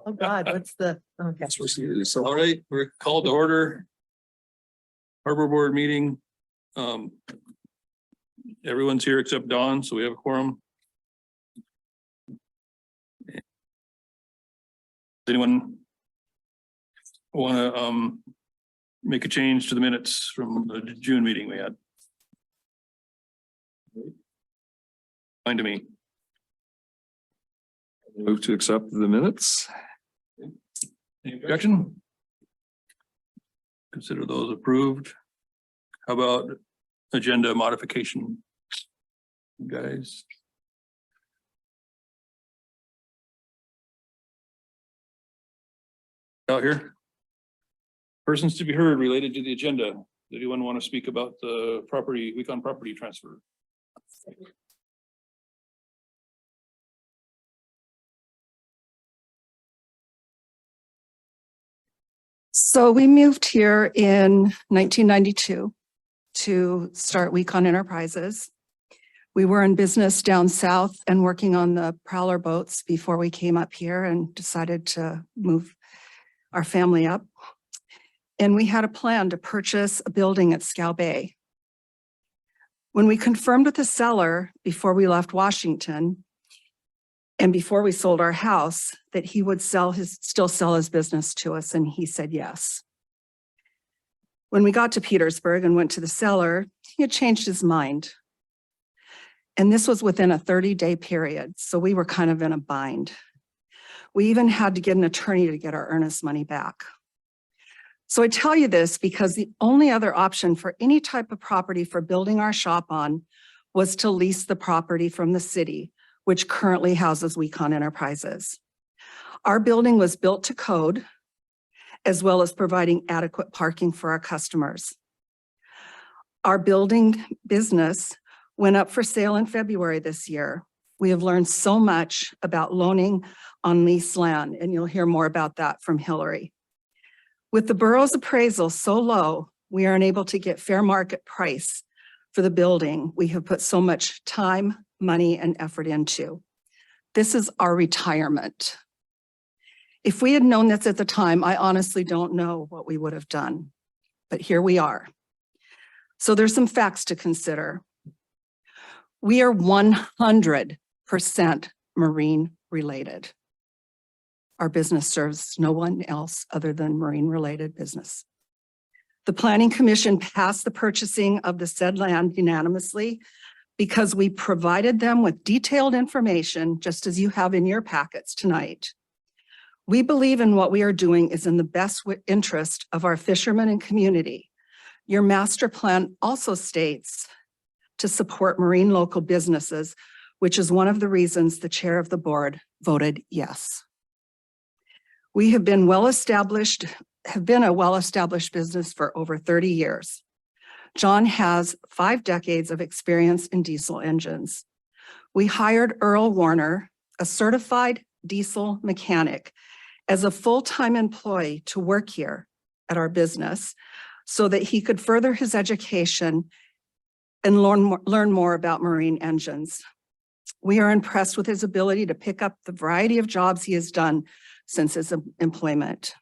Oh, God, what's the, okay. That's what it is. So All right, we're called to order. Harbor Board meeting. Everyone's here except Dawn, so we have a quorum. Does anyone want to make a change to the minutes from the June meeting we had? Fine to me. move to accept the minutes. Any objection? Consider those approved. How about agenda modification? You guys? Out here? Persons to be heard related to the agenda. Does anyone want to speak about the property, week on property transfer? So we moved here in 1992 to start Weecon Enterprises. We were in business down south and working on the Prowler boats before we came up here and decided to move our family up. And we had a plan to purchase a building at Scow Bay. When we confirmed with the seller before we left Washington and before we sold our house that he would still sell his business to us, and he said yes. When we got to Petersburg and went to the seller, he had changed his mind. And this was within a 30-day period, so we were kind of in a bind. We even had to get an attorney to get our earnest money back. So I tell you this because the only other option for any type of property for building our shop on was to lease the property from the city, which currently houses Weecon Enterprises. Our building was built to code, as well as providing adequate parking for our customers. Our building business went up for sale in February this year. We have learned so much about loaning on leased land, and you'll hear more about that from Hillary. With the borough's appraisal so low, we are unable to get fair market price for the building we have put so much time, money, and effort into. This is our retirement. If we had known this at the time, I honestly don't know what we would have done, but here we are. So there's some facts to consider. We are 100% marine related. Our business serves no one else other than marine related business. The Planning Commission passed the purchasing of the said land unanimously because we provided them with detailed information, just as you have in your packets tonight. We believe in what we are doing is in the best interest of our fishermen and community. Your master plan also states to support marine local businesses, which is one of the reasons the chair of the board voted yes. We have been a well-established business for over 30 years. John has 5 decades of experience in diesel engines. We hired Earl Warner, a certified diesel mechanic, as a full-time employee to work here at our business so that he could further his education and learn more about marine engines. We are impressed with his ability to pick up the variety of jobs he has done since his employment.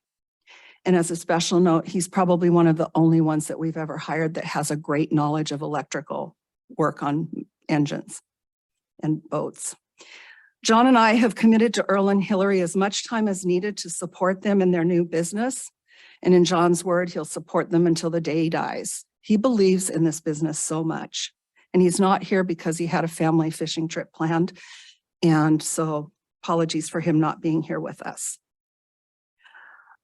And as a special note, he's probably one of the only ones that we've ever hired that has a great knowledge of electrical work on engines and boats. John and I have committed to Earl and Hillary as much time as needed to support them in their new business. And in John's word, he'll support them until the day he dies. He believes in this business so much. And he's not here because he had a family fishing trip planned. And so apologies for him not being here with us.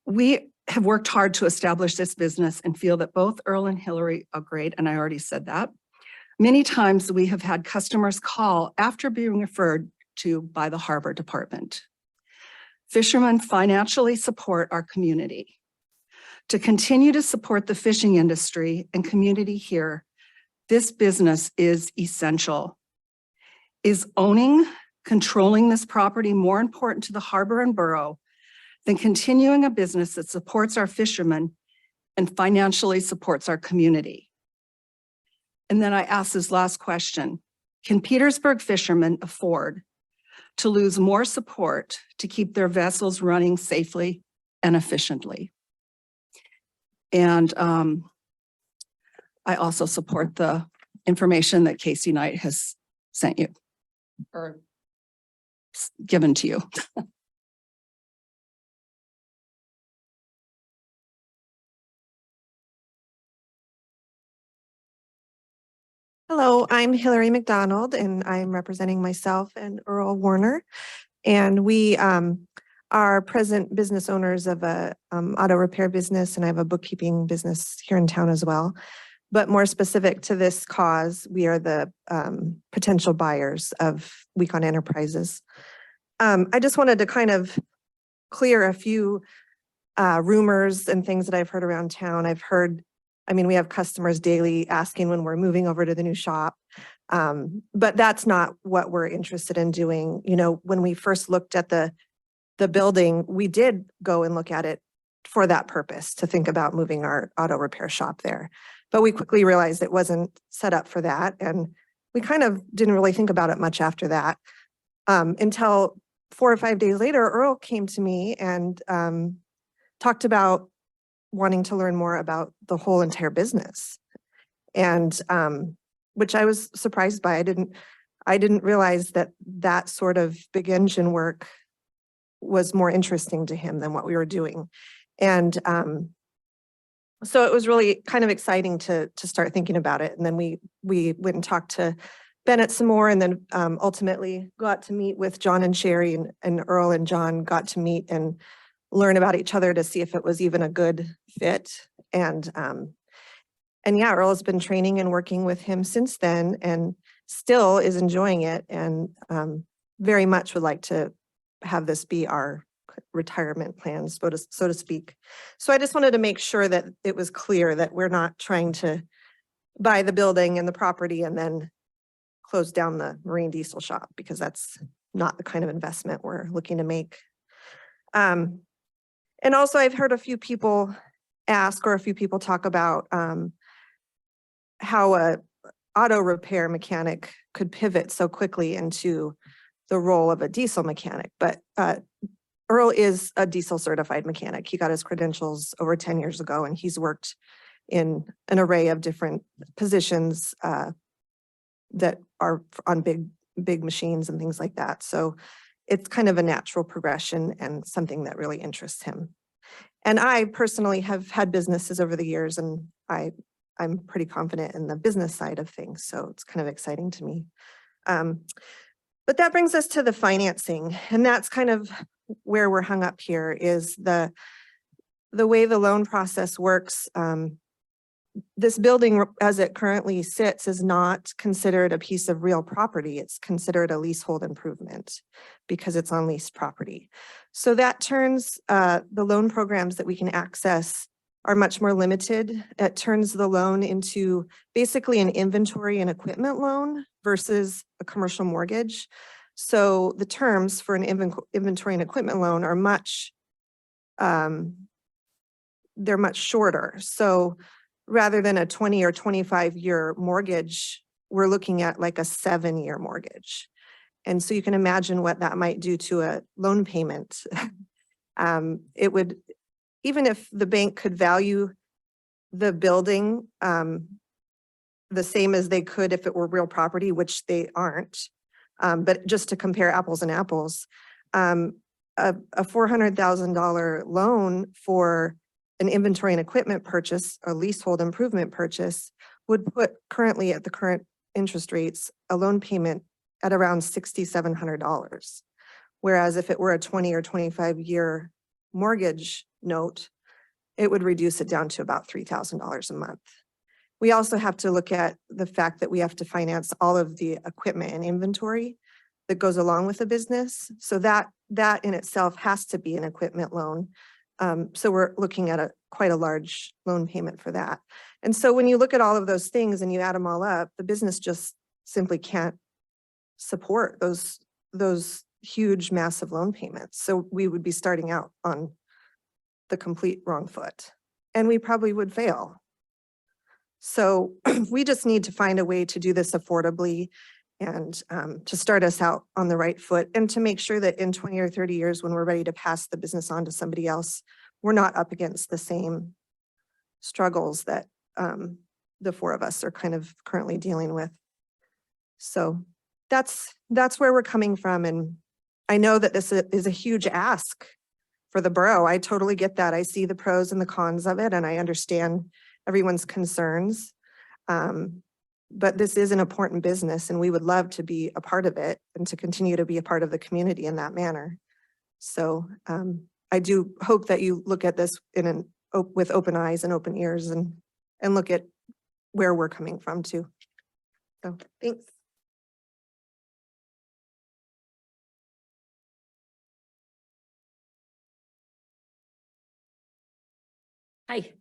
We have worked hard to establish this business and feel that both Earl and Hillary are great, and I already said that. Many times we have had customers call after being referred to by the harbor department. Fishermen financially support our community. To continue to support the fishing industry and community here, this business is essential. Is owning, controlling this property more important to the harbor and borough than continuing a business that supports our fishermen and financially supports our community? And then I ask this last question: can Petersburg fishermen afford to lose more support to keep their vessels running safely and efficiently. And I also support the information that Casey Knight has sent you or given to you. Hello, I'm Hillary McDonald and I'm representing myself and Earl Warner. And we are present business owners of a auto repair business, and I have a bookkeeping business here in town as well. But more specific to this cause, we are the potential buyers of Weekon Enterprises. I just wanted to kind of clear a few rumors and things that I've heard around town. We have customers daily asking when we're moving over to the new shop. But that's not what we're interested in doing. You know, when we first looked at the building, we did go and look at it for that purpose, to think about moving our auto repair shop there. But we quickly realized it wasn't set up for that. And we kind of didn't really think about it much after that. Until 4 or 5 days later, Earl came to me and talked about wanting to learn more about the whole entire business. And which I was surprised by. I didn't realize that sort of big engine work was more interesting to him than what we were doing. And so it was really kind of exciting to start thinking about it. And then we went and talked to Bennett some more, and then ultimately got to meet with John and Sherry, and Earl and John got to meet and learn about each other to see if it was even a good fit. And yeah, Earl has been training and working with him since then and still is enjoying it, and very much would like to have this be our retirement plans, so to speak. So I just wanted to make sure that it was clear that we're not trying to buy the building and the property and then close down the marine diesel shop, because that's not the kind of investment we're looking to make. And also I've heard a few people ask, or a few people talk about how a auto repair mechanic could pivot so quickly into the role of a diesel mechanic. But Earl is a diesel certified mechanic. He got his credentials over 10 years ago, and he's worked in an array of different positions that are on big machines and things like that. So it's kind of a natural progression and something that really interests him. And I personally have had businesses over the years, and I'm pretty confident in the business side of things. So it's kind of exciting to me. But that brings us to the financing, and that's kind of where we're hung up here, is the way the loan process works. This building, as it currently sits, is not considered a piece of real property. It's considered a leasehold improvement because it's on leased property. So that turns the loan programs that we can access are much more limited. It turns the loan into basically an inventory and equipment loan versus a commercial mortgage. So the terms for an inventory and equipment loan are they're much shorter. So rather than a 20 or 25-year mortgage, we're looking at like a 7-year mortgage. And so you can imagine what that might do to a loan payment. It would, even if the bank could value the building the same as they could if it were real property, which they aren't, but just to compare apples and apples, a $400,000 loan for an inventory and equipment purchase, a leasehold improvement purchase, would put currently at the current interest rates, a loan payment at around $6,700. Whereas if it were a 20 or 25-year mortgage note, it would reduce it down to about $3,000 a month. We also have to look at the fact that we have to finance all of the equipment and inventory that goes along with the business. So that in itself has to be an equipment loan. So we're looking at quite a large loan payment for that. And so when you look at all of those things and you add them all up, the business just simply can't support those huge, massive loan payments. So we would be starting out on the complete wrong foot, and we probably would fail. So we just need to find a way to do this affordably and to start us out on the right foot and to make sure that in 20 or 30 years, when we're ready to pass the business on to somebody else, we're not up against the same struggles that the four of us are kind of currently dealing with. So that's where we're coming from. And I know that this is a huge ask for the borough. I totally get that. I see the pros and the cons of it, and I understand everyone's concerns. But this is an important business, and we would love to be a part of it and to continue to be a part of the community in that manner. So I do hope that you look at this with open eyes and open ears and look at where we're coming from too. So thanks. Hi,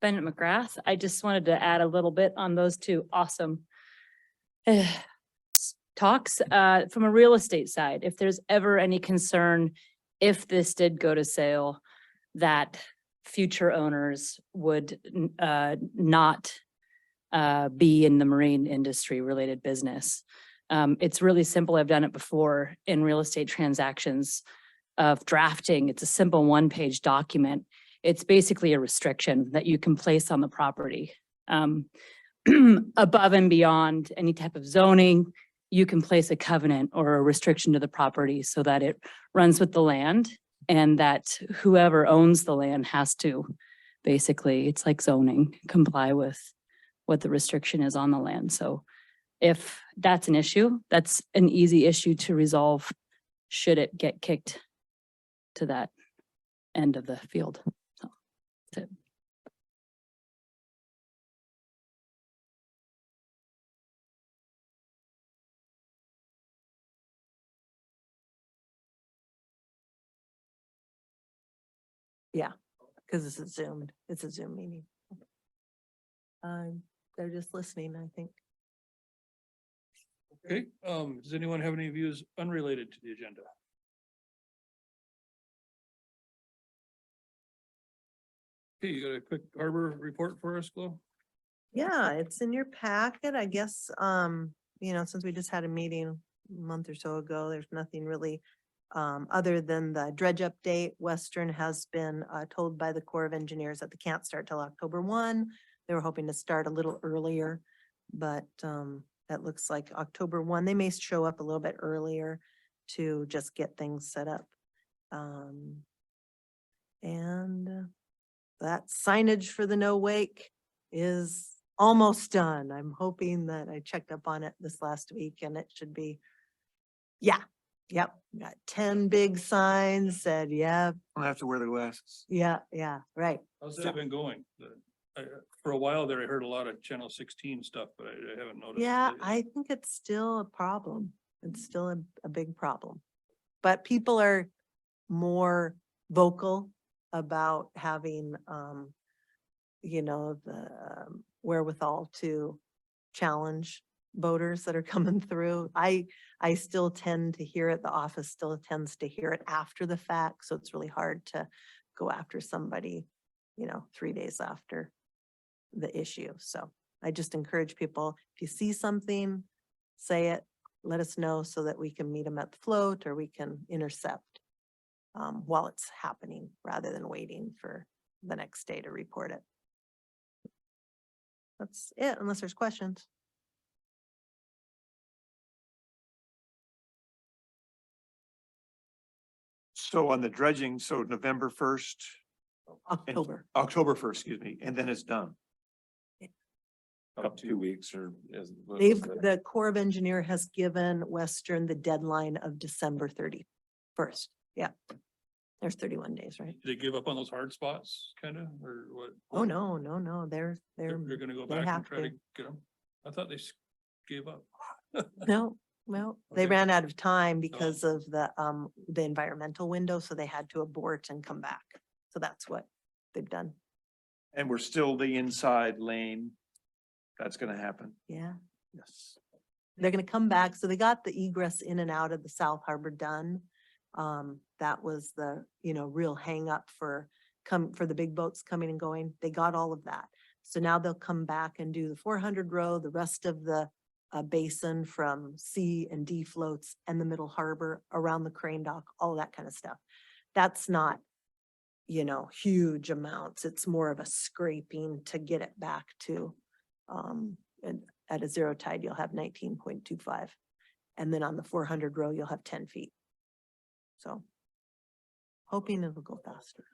Bennett McGrath. I just wanted to add a little bit on those two awesome talks from a real estate side. If there's ever any concern, if this did go to sale, that future owners would not be in the marine industry related business. It's really simple. I've done it before in real estate transactions of drafting. It's a simple one-page document. It's basically a restriction that you can place on the property. Above and beyond any type of zoning, you can place a covenant or a restriction to the property so that it runs with the land, and that whoever owns the land has to basically, it's like zoning, comply with what the restriction is on the land. So if that's an issue, that's an easy issue to resolve should it get kicked to that end of the field. So that's it. Because it's a Zoom meeting. They're just listening, I think. Okay, does anyone have any views unrelated to the agenda? Okay, you got a quick harbor report for us, Flo? Yeah, it's in your packet, I guess, since we just had a meeting a month or so ago, there's nothing really other than the dredge update. Western has been told by the Corps of Engineers that they can't start till October 1. They were hoping to start a little earlier, but that looks like October 1. They may show up a little bit earlier to just get things set up. And that signage for the no wake is almost done. I'm hoping that I checked up on it this last week and it should be, got 10 big signs said, I don't have to wear the glasses. yeah, right. How's So- that been going? For a while there, I heard a lot of Channel 16 stuff, but I haven't noticed. Yeah, lately. I think it's still a problem. It's still a big problem. But people are more vocal about having, the wherewithal to challenge voters that are coming through. I still tend to hear it. The office still tends to hear it after the fact. So it's really hard to go after somebody, 3 days after the issue. So I just encourage people, if you see something, say it, let us know so that we can meet them at the float or we can intercept while it's happening rather than waiting for the next day to report it. That's it, unless there's questions. So on the dredging, so November 1st, October 1st, excuse me, and then it's done. Up 2 weeks or is. The Corps of Engineer has given Western the deadline of December 31st. Yeah. There's 31 days, right? Did they give up on those hard spots, kind of, or what? Oh, no, they're, They're gonna go they back and have try to to. get them? I thought they gave up. no, well, they Okay. ran out of time because of the environmental window, so they had to abort and come back. So that's what they've done. And we're still the inside lane. That's gonna happen. Yeah. Yes. They're gonna come back. So they got the egress in and out of the South Harbor done. That was the, real hang up for the big boats coming and going. They got all of that. So now they'll come back and do the 400 row, the rest of the a basin from C and D floats and the middle harbor around the crane dock, all that kind of stuff. That's not, you know, huge amounts. It's more of a scraping to get it back to, and at a zero tide, you'll have 19.25. And then on the 400 row, you'll have 10 feet. So hoping it'll go faster.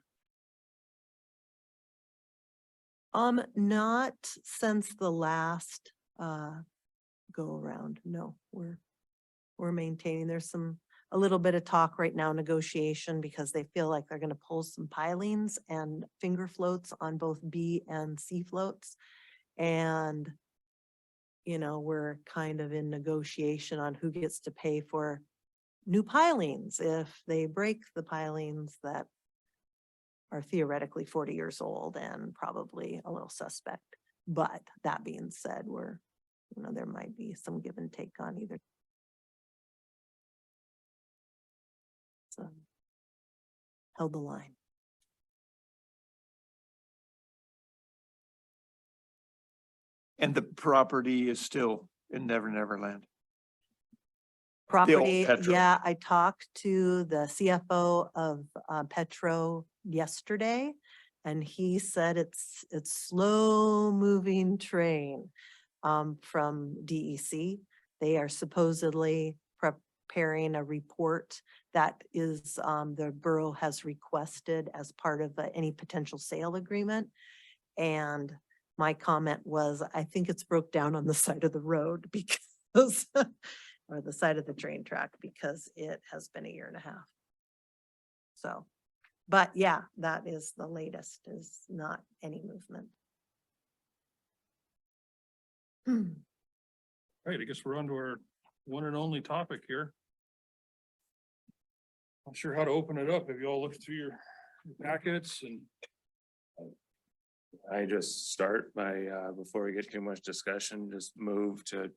Not since the last, go around. No, we're maintaining. There's a little bit of talk right now, negotiation, because they feel like they're gonna pull some pilings and finger floats on both B and C floats. And, you know, we're kind of in negotiation on who gets to pay for new pilings if they break the pilings that are theoretically 40 years old and probably a little suspect. But that being said, there might be some give and take on either. So held the line. And the property is still in Never Never Land. Property, Petro. yeah, I talked to the CFO of Petro yesterday, and he said it's slow moving train from DEC. They are supposedly preparing a report that is the borough has requested as part of any potential sale agreement. And my comment was, I think it's broke down on the side of the road because or the side of the train track, because it has been a year and a half. So, but yeah, that is the latest, is not any movement. Right, I guess we're on to our one and only topic here. Not sure how to open it up. Have you all looked through your packets and? I just start by, before we get too much discussion, just move to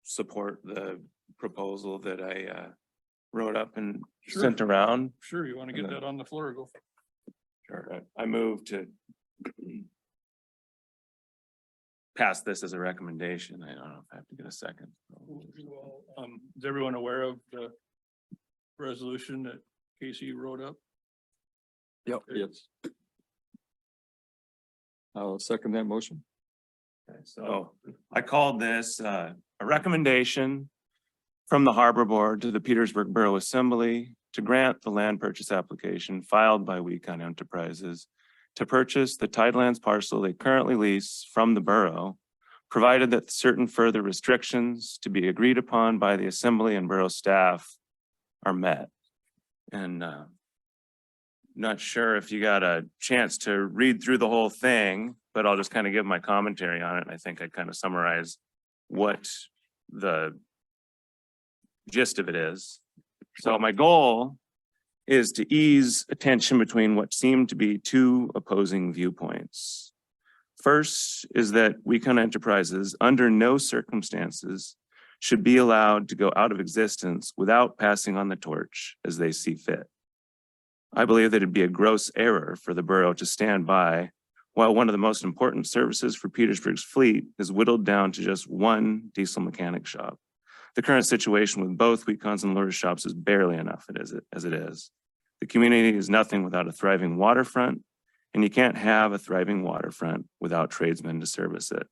support the proposal that I wrote up and Sure. sent around. Sure, you want to get that on the floor, go. Sure. I move to pass this as a recommendation. I don't know if I have to get a second. Is everyone aware of the resolution that Casey wrote up? Yep. Yes. I'll second that motion. Okay, so I called this a recommendation from the Harbor Board to the Petersburg Borough Assembly to grant the land purchase application filed by Weecon Enterprises to purchase the Tidelands parcel they currently lease from the borough, provided that certain further restrictions to be agreed upon by the Assembly and borough staff are met. And not sure if you got a chance to read through the whole thing, but I'll just kind of give my commentary on it. And I think I kind of summarize what the gist of it is. So my goal is to ease attention between what seem to be two opposing viewpoints. First is that Weecon Enterprises, under no circumstances, should be allowed to go out of existence without passing on the torch as they see fit. I believe that it'd be a gross error for the borough to stand by while one of the most important services for Petersburg's fleet is whittled down to just one diesel mechanic shop. The current situation with both Weecon's and Lures shops is barely enough as it is. The community is nothing without a thriving waterfront, and you can't have a thriving waterfront without tradesmen to service it.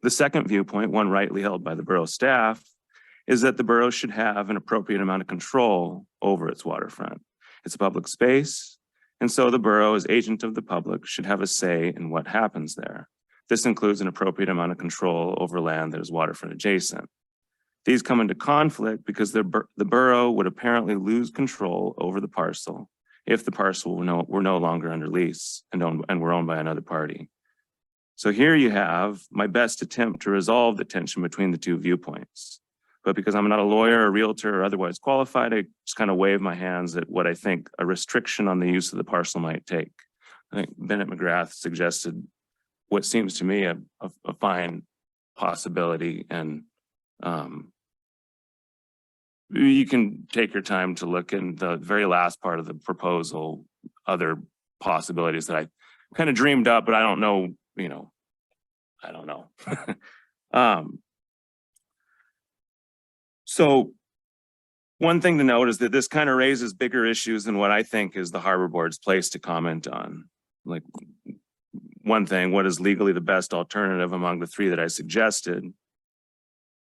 The second viewpoint, one rightly held by the borough staff, is that the borough should have an appropriate amount of control over its waterfront. It's a public space, and so the borough, as agent of the public, should have a say in what happens there. This includes an appropriate amount of control over land that is waterfront adjacent. These come into conflict because the borough would apparently lose control over the parcel if the parcel were no longer under lease and were owned by another party. So here you have my best attempt to resolve the tension between the two viewpoints. But because I'm not a lawyer, a realtor, or otherwise qualified, I just kind of wave my hands at what I think a restriction on the use of the parcel might take. I think Bennett McGrath suggested what seems to me a fine possibility, and you can take your time to look in the very last part of the proposal, other possibilities that I kind of dreamed up, but I don't know, I don't know. So one thing to note is that this kind of raises bigger issues than what I think is the harbor board's place to comment on. Like, one thing, what is legally the best alternative among the three that I suggested?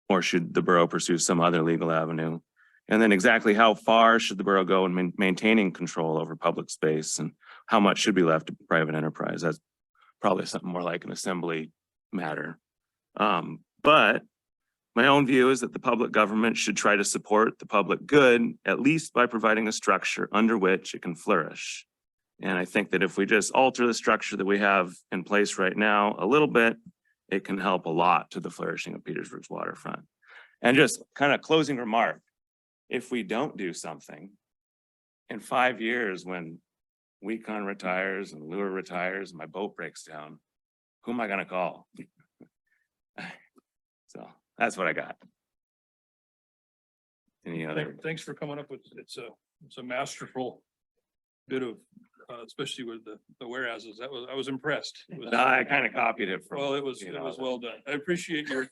Or should the borough pursue some other legal avenue? And then exactly how far should the borough go in maintaining control over public space, and how much should be left to private enterprise? That's probably something more like an assembly matter. But my own view is that the public government should try to support the public good, at least by providing a structure under which it can flourish. And I think that if we just alter the structure that we have in place right now a little bit, it can help a lot to the flourishing of Petersburg's waterfront. And just kind of closing remark, if we don't do something in 5 years, when Wecon retires and Lure retires, and my boat breaks down, who am I gonna call? So that's what I got. Any other? Thanks for coming up with, it's a masterful bit of, especially with the whereases. I was impressed. It was- I kind of copied it from. Well, it was you know, well done. I appreciate your,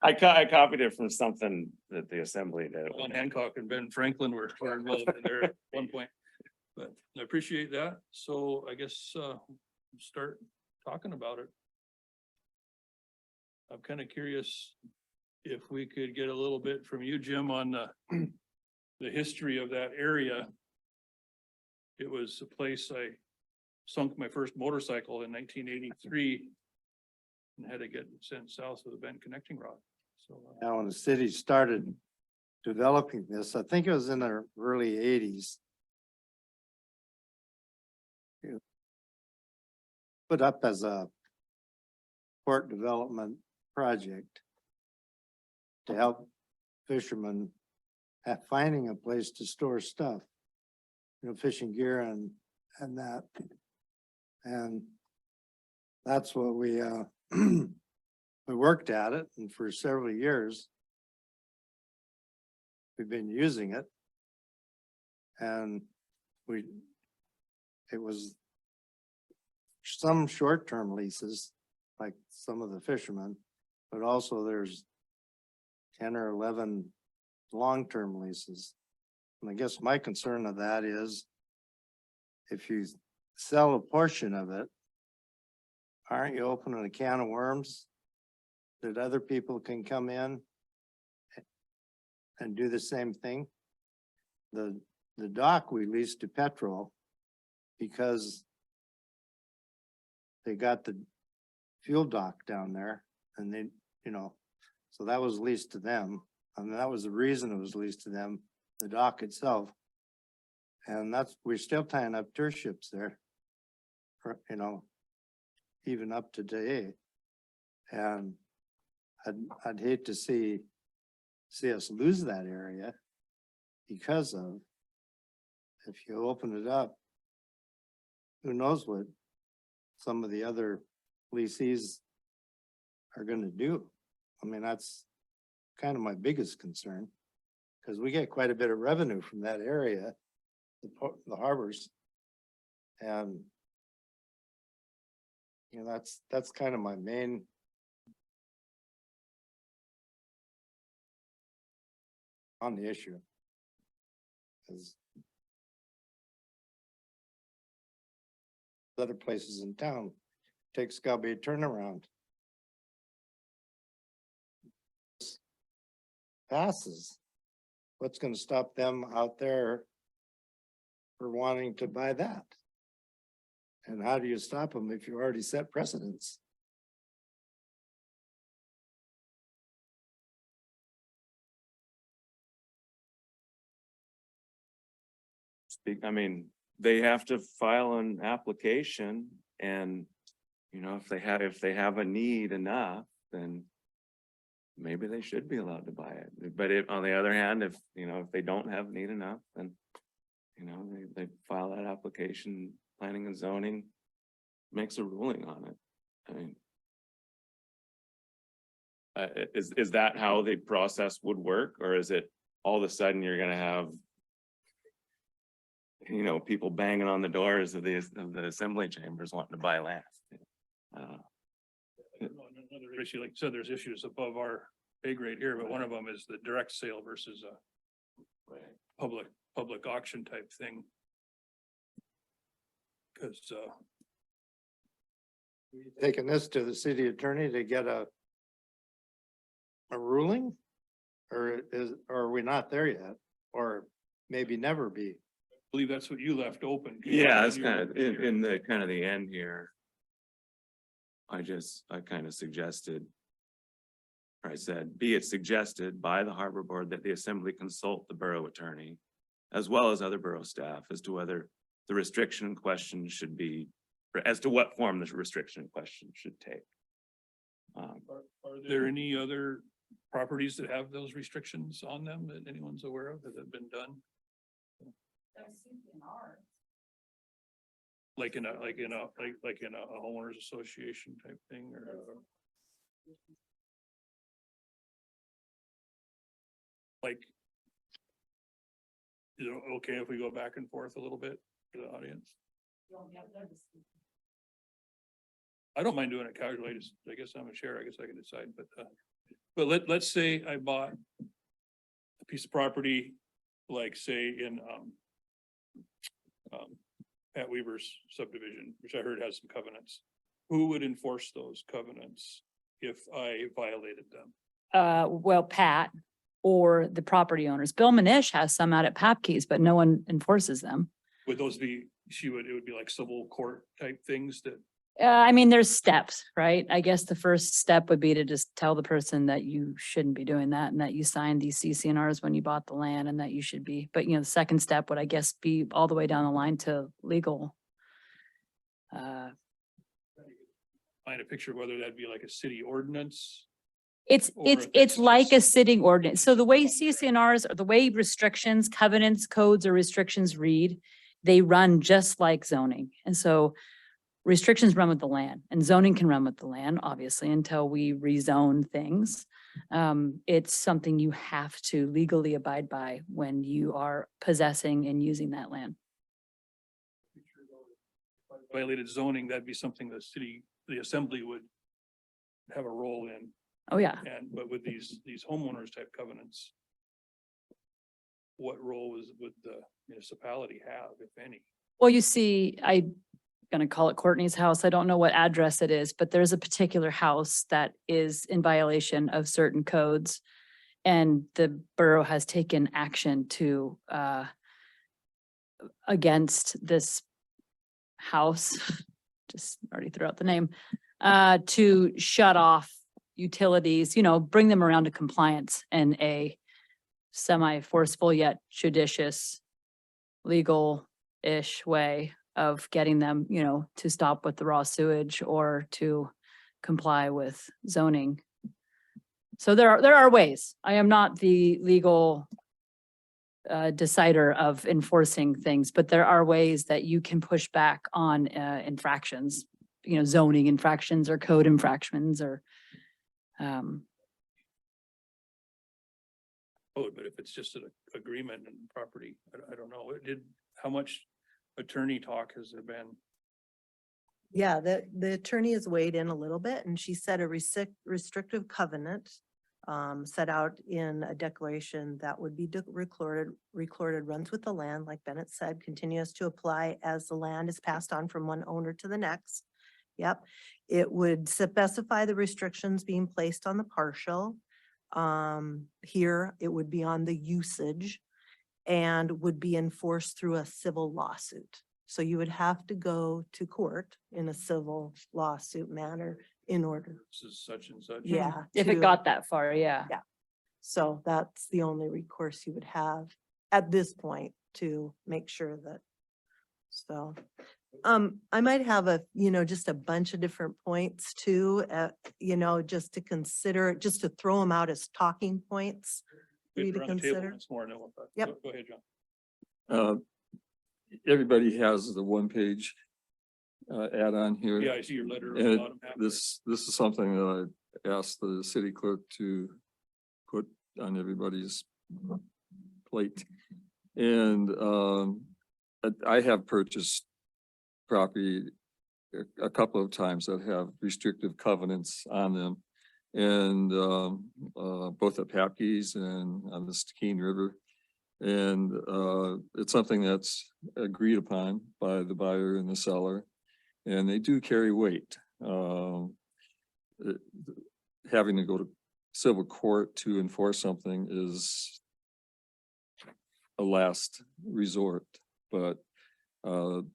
I copied it from something that the assembly did. John Hancock and Ben Franklin were involved in there at one point. But I appreciate that. So I guess, start talking about it. I'm kind of curious if we could get a little bit from you, Jim, on the history of that area. It was a place I sunk my first motorcycle in 1983 and had to get sent south of the Bent Connecting Rod. So Now, when the city started developing this, I think it was in the early 80s. Put up as a port development project to help fishermen at finding a place to store stuff, fishing gear and that. And that's what we, we worked at it, and for several years, we've been using it. And it was some short-term leases, like some of the fishermen, but also there's 10 or 11 long-term leases. And I guess my concern of that is if you sell a portion of it, aren't you opening a can of worms that other people can come in and do the same thing? The dock we leased to Petrol because they got the fuel dock down there and they, so that was leased to them. And that was the reason it was leased to them, the dock itself. And we're still tying up tour ships there, even up to today. And I'd hate to see us lose that area because of, if you open it up, who knows what some of the other leasees are gonna do. I mean, that's kind of my biggest concern, because we get quite a bit of revenue from that area, the harbors. And that's kind of my main on the issue. Is other places in town takes gotta be a turnaround. Passes. What's gonna stop them out there for wanting to buy that? And how do you stop them if you already set precedents? I mean, they have to file an application, and, if they have a need enough, then maybe they should be allowed to buy it. But if, on the other hand, if they don't have need enough, then, they file that application, planning and zoning makes a ruling on it. I mean, is that how the process would work, or is it all of a sudden you're gonna have people banging on the doors of the assembly chambers wanting to buy land? Another issue, like you said, there's issues above our pay grade here, but one of them is the direct sale versus a public auction type thing. Cause, Taking this to the city attorney to get a ruling? Or are we not there yet? Or maybe never be? I believe that's what you left open. Yeah, it's You kind of were here. in the kind of the end here. I kind of suggested. Or I said, be it suggested by the harbor board that the assembly consult the borough attorney. As well as other borough staff as to whether the restriction in question should be, or as to what form the restriction in question should take. Are there any other properties that have those restrictions on them that anyone's aware of that have been done? Like in a homeowners association type thing or? Like. Is it okay if we go back and forth a little bit for the audience? I don't mind doing it casually. I guess I'm a chair. I guess I can decide, but let's say I bought a piece of property, like say in, Pat Weaver's subdivision, which I heard has some covenants. Who would enforce those covenants if I violated them? Well, Pat or the property owners. Bill Manish has some out at Papke's, but no one enforces them. Would those be, it would be like civil court type things that, I mean, there's steps, right? I guess the first step would be to just tell the person that you shouldn't be doing that and that you signed these CCNRs when you bought the land and that you should be. But the second step would, I guess, be all the way down the line to legal. find a picture of whether that'd be like a city ordinance. It's Or if it's it's like a just- sitting ordinance. So the way CCNRs or the way restrictions, covenants, codes or restrictions read, they run just like zoning. And so restrictions run with the land and zoning can run with the land, obviously, until we rezone things. It's something you have to legally abide by when you are possessing and using that land. Violated zoning, that'd be something the assembly would have a role in. Oh, yeah. But with these homeowners type covenants, what role would the municipality have, if any? Well, you see, I'm gonna call it Courtney's house. I don't know what address it is, but there's a particular house that is in violation of certain codes. And the borough has taken action to, against this house, just already threw out the name, to shut off utilities, bring them around to compliance in a semi-forceful yet judicious, legal-ish way of getting them, to stop with the raw sewage or to comply with zoning. So there are ways. I am not the legal decider of enforcing things, but there are ways that you can push back on infractions, zoning infractions or code infractions or But if it's just an agreement and property, I don't know. How much attorney talk has there been? Yeah, the attorney has weighed in a little bit and she said a restrictive covenant set out in a declaration that would be recorded, runs with the land, like Bennett said, continues to apply as the land is passed on from one owner to the next. Yep, it would specify the restrictions being placed on the partial. Here, it would be on the usage and would be enforced through a civil lawsuit. So you would have to go to court in a civil lawsuit manner in order. This is such and such. Yeah. if it to- got that far, yeah. Yeah. So that's the only recourse you would have at this point to make sure that. So, I might have just a bunch of different points too, just to consider, just to throw them out as talking points. For you to We're on the table consider. once more, and then we'll talk. Yep. Go ahead, John. Everybody has the one page add-on here. Yeah, I see your letter. on the And bottom half there. this is something that I asked the city clerk to put on everybody's plate. And I have purchased property a couple of times that have restrictive covenants on them. And both at Papke's and on the Stikine River. And it's something that's agreed upon by the buyer and the seller. And they do carry weight. Having to go to civil court to enforce something is a last resort, but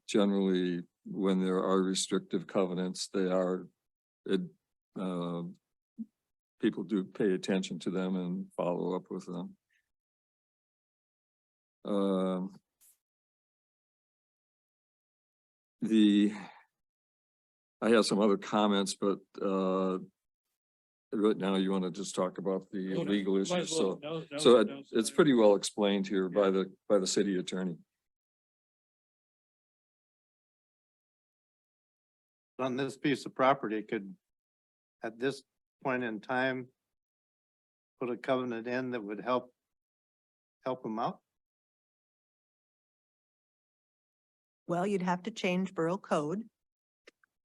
generally, when there are restrictive covenants, they are, people do pay attention to them and follow up with them. I have some other comments, but right now you want to just talk about the No, no, legal might as issues, well. so. Now's So the it's time. pretty well explained here by the city attorney. On this piece of property could, at this point in time, put a covenant in that would help them out? Well, you'd have to change borough code.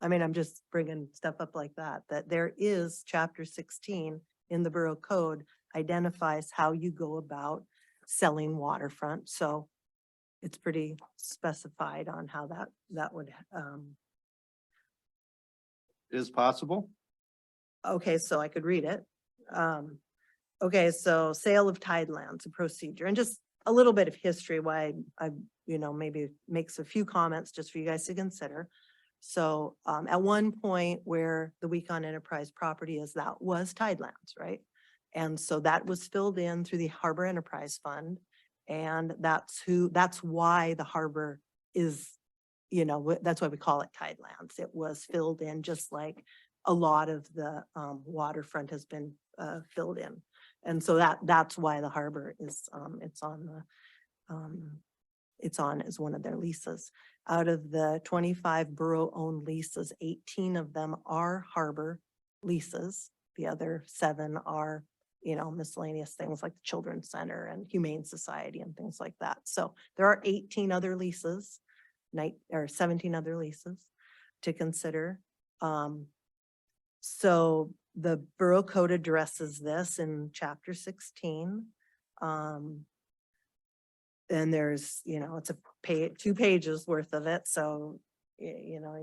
I mean, I'm just bringing stuff up like that there is chapter 16 in the borough code identifies how you go about selling waterfront. So it's pretty specified on how that would, Is possible? okay, so I could read it. Okay, so sale of tidelands, a procedure, and just a little bit of history why I, maybe makes a few comments just for you guys to consider. So, at one point where the Weecon Enterprise property is, that was tidelands, right? And so that was filled in through the Harbor Enterprise Fund. And that's why the harbor is, that's why we call it tidelands. It was filled in just like a lot of the waterfront has been filled in. And so that's why the harbor is, it's on as one of their leases. Out of the 25 borough-owned leases, 18 of them are harbor leases. The other 7 are, miscellaneous things like the Children's Center and Humane Society and things like that. So there are 18 other leases, 17 other leases to consider. So the Borough Code addresses this in chapter 16. And there's, it's a 2 pages worth of it. So,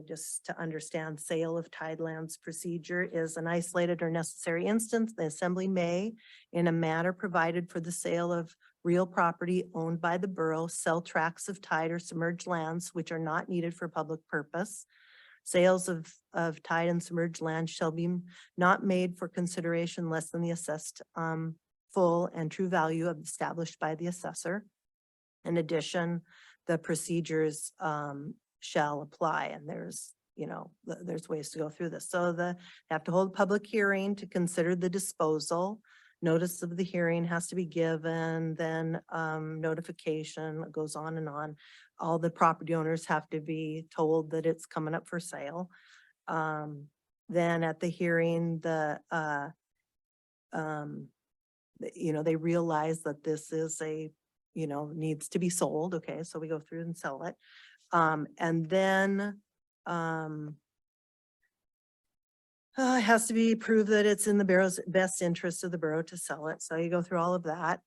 just to understand, sale of tidelands procedure is an isolated or necessary instance. The assembly may, in a manner provided for the sale of real property owned by the borough, sell tracts of tide or submerged lands which are not needed for public purpose. Sales of tide and submerged land shall be not made for consideration less than the assessed full and true value of established by the assessor. In addition, the procedures shall apply, and there's ways to go through this. So they have to hold a public hearing to consider the disposal. Notice of the hearing has to be given, then notification goes on and on. All the property owners have to be told that it's coming up for sale. Then at the hearing, they realize that this is needs to be sold. Okay, so we go through and sell it. And then it has to be proved that it's in the borough's best interest of the borough to sell it. So you go through all of that.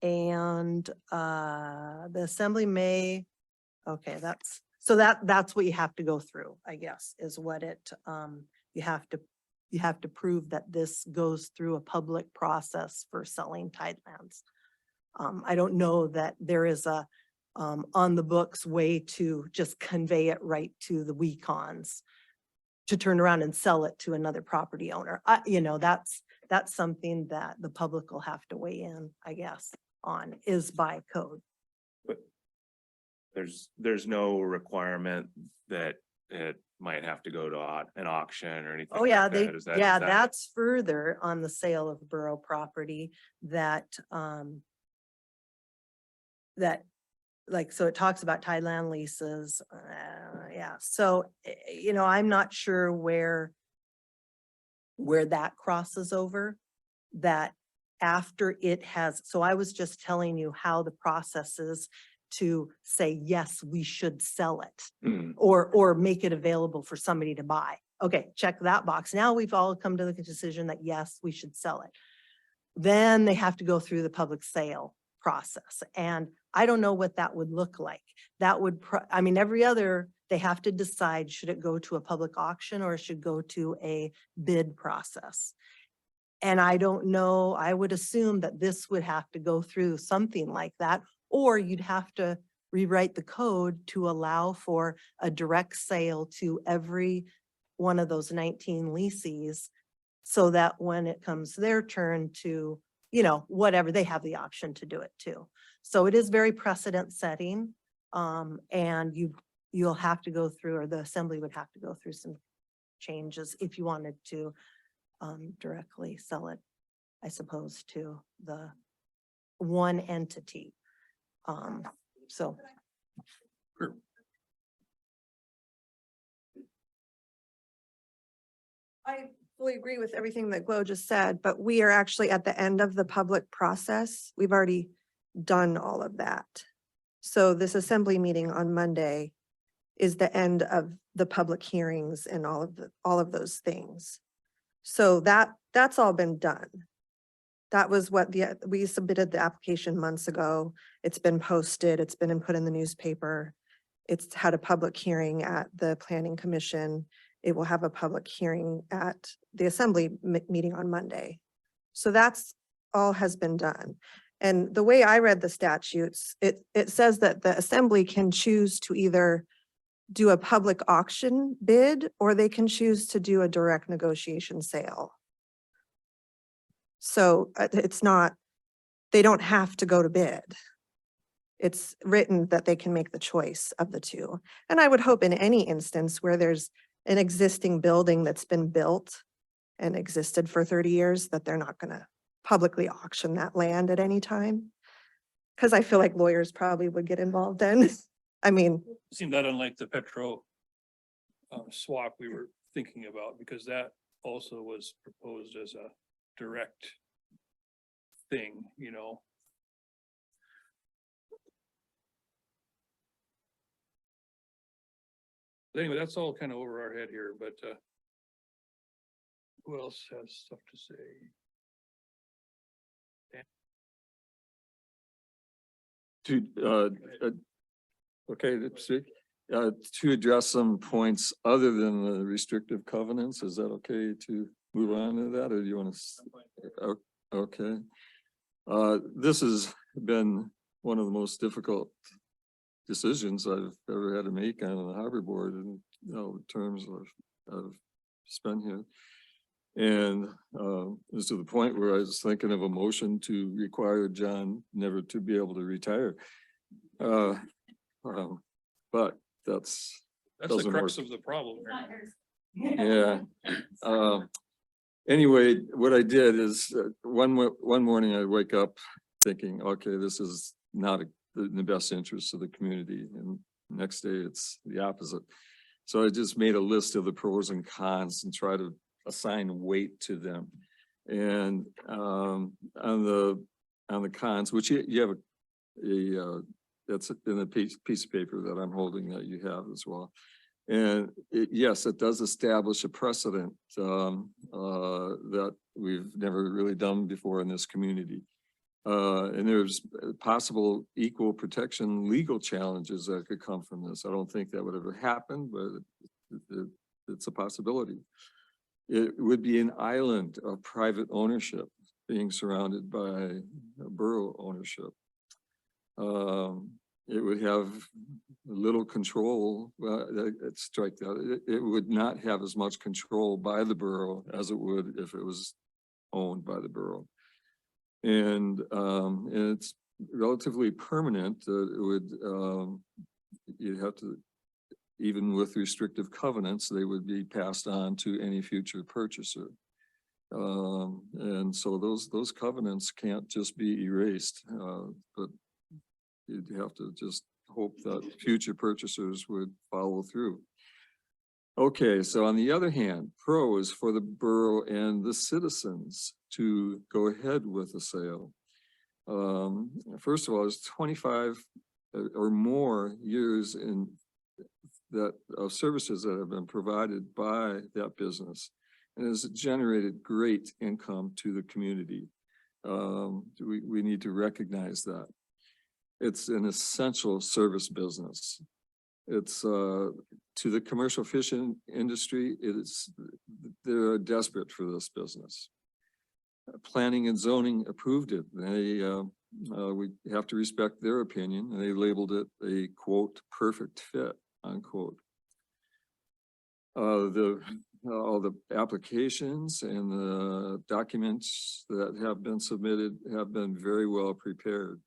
And the assembly may, okay, that's what you have to go through, I guess, is what you have to prove that this goes through a public process for selling tidelands. I don't know that there is a on the books way to just convey it right to the Weecons to turn around and sell it to another property owner. That's something that the public will have to weigh in, I guess, on is by code. But there's no requirement that it might have to go to an auction or anything. Oh, yeah, like that. Is that- that's further on the sale of borough property that, so it talks about tideland leases. Yeah, so, I'm not sure where that crosses over, that after it has, so I was just telling you how the process is to say, yes, we should sell it. Mm. Or make it available for somebody to buy. Okay, check that box. Now we've all come to the decision that yes, we should sell it. Then they have to go through the public sale process. And I don't know what that would look like. That would, I mean, every other, they have to decide, should it go to a public auction or it should go to a bid process? And I don't know, I would assume that this would have to go through something like that, or you'd have to rewrite the code to allow for a direct sale to every one of those 19 leases, so that when it comes their turn to, you know, whatever, they have the option to do it too. So it is very precedent setting. And you'll have to go through, or the assembly would have to go through some changes if you wanted to directly sell it, I suppose, to the one entity. So. Sure. I fully agree with everything that Glo just said, but we are actually at the end of the public process. We've already done all of that. So this assembly meeting on Monday is the end of the public hearings and all of those things. So that's all been done. That was what we submitted the application months ago. It's been posted, it's been put in the newspaper. It's had a public hearing at the Planning Commission. It will have a public hearing at the assembly meeting on Monday. So that's all has been done. And the way I read the statutes, it says that the assembly can choose to either do a public auction bid, or they can choose to do a direct negotiation sale. So it's not, they don't have to go to bid. It's written that they can make the choice of the two. And I would hope in any instance where there's an existing building that's been built and existed for 30 years, that they're not gonna publicly auction that land at any time. Cause I feel like lawyers probably would get involved in. I mean, Seemed that unlike the Petro swap we were thinking about, because that also was proposed as a direct thing, you know. But anyway, that's all kind of over our head here, but who else has stuff to say? Okay, to address some points other than the restrictive covenants, is that okay to move on to that, or do you want to? Okay. This has been one of the most difficult decisions I've ever had to make on the harbor board, and the terms I've spent here. And it's to the point where I was thinking of a motion to require John never to be able to retire. But that's That's the doesn't crux work. of the problem here. Yeah. Anyway, what I did is one morning I wake up thinking, okay, this is not in the best interest of the community. And next day it's the opposite. So I just made a list of the pros and cons and try to assign weight to them. And on the cons, which you have a that's in a piece of paper that I'm holding that you have as well. And yes, it does establish a precedent that we've never really done before in this community. And there's possible equal protection legal challenges that could come from this. I don't think that would ever happen, but it's a possibility. It would be an island of private ownership being surrounded by borough ownership. It would have little control, strike that, it would not have as much control by the borough as it would if it was owned by the borough. And it's relatively permanent. It would, you'd have to, even with restrictive covenants, they would be passed on to any future purchaser. And so those covenants can't just be erased, but you'd have to just hope that future purchasers would follow through. Okay, so on the other hand, pro is for the borough and the citizens to go ahead with the sale. First of all, there's 25 or more years in that of services that have been provided by that business, and has generated great income to the community. We need to recognize that. It's an essential service business. It's to the commercial fishing industry, they're desperate for this business. Planning and zoning approved it. We have to respect their opinion, and they labeled it a quote, perfect fit, unquote. All the applications and the documents that have been submitted have been very well prepared.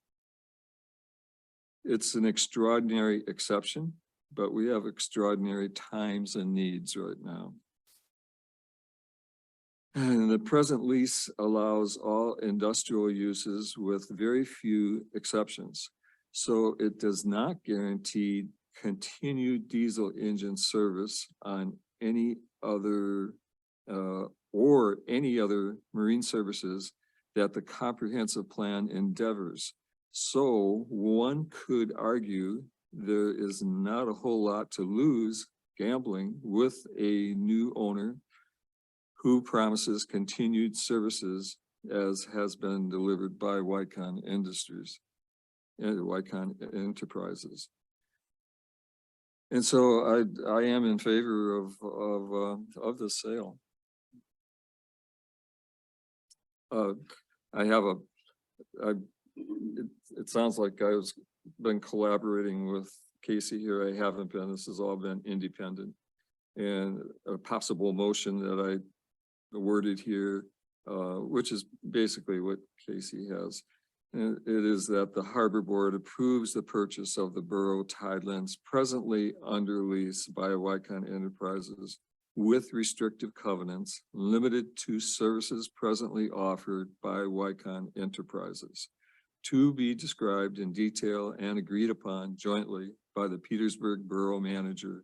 It's an extraordinary exception, but we have extraordinary times and needs right now. And the present lease allows all industrial uses with very few exceptions. So it does not guarantee continued diesel engine service on any other or any other marine services that the comprehensive plan endeavors. So one could argue there is not a whole lot to lose gambling with a new owner who promises continued services as has been delivered by Wycon Industries and Wycon Enterprises. And so I am in favor of the sale. It sounds like been collaborating with Casey here. I haven't been. This has all been independent. And a possible motion that I worded here, which is basically what Casey has. And it is that the Harbor Board approves the purchase of the Borough Tidelands presently under lease by Wycon Enterprises with restrictive covenants limited to services presently offered by Wycon Enterprises, to be described in detail and agreed upon jointly by the Petersburg Borough Manager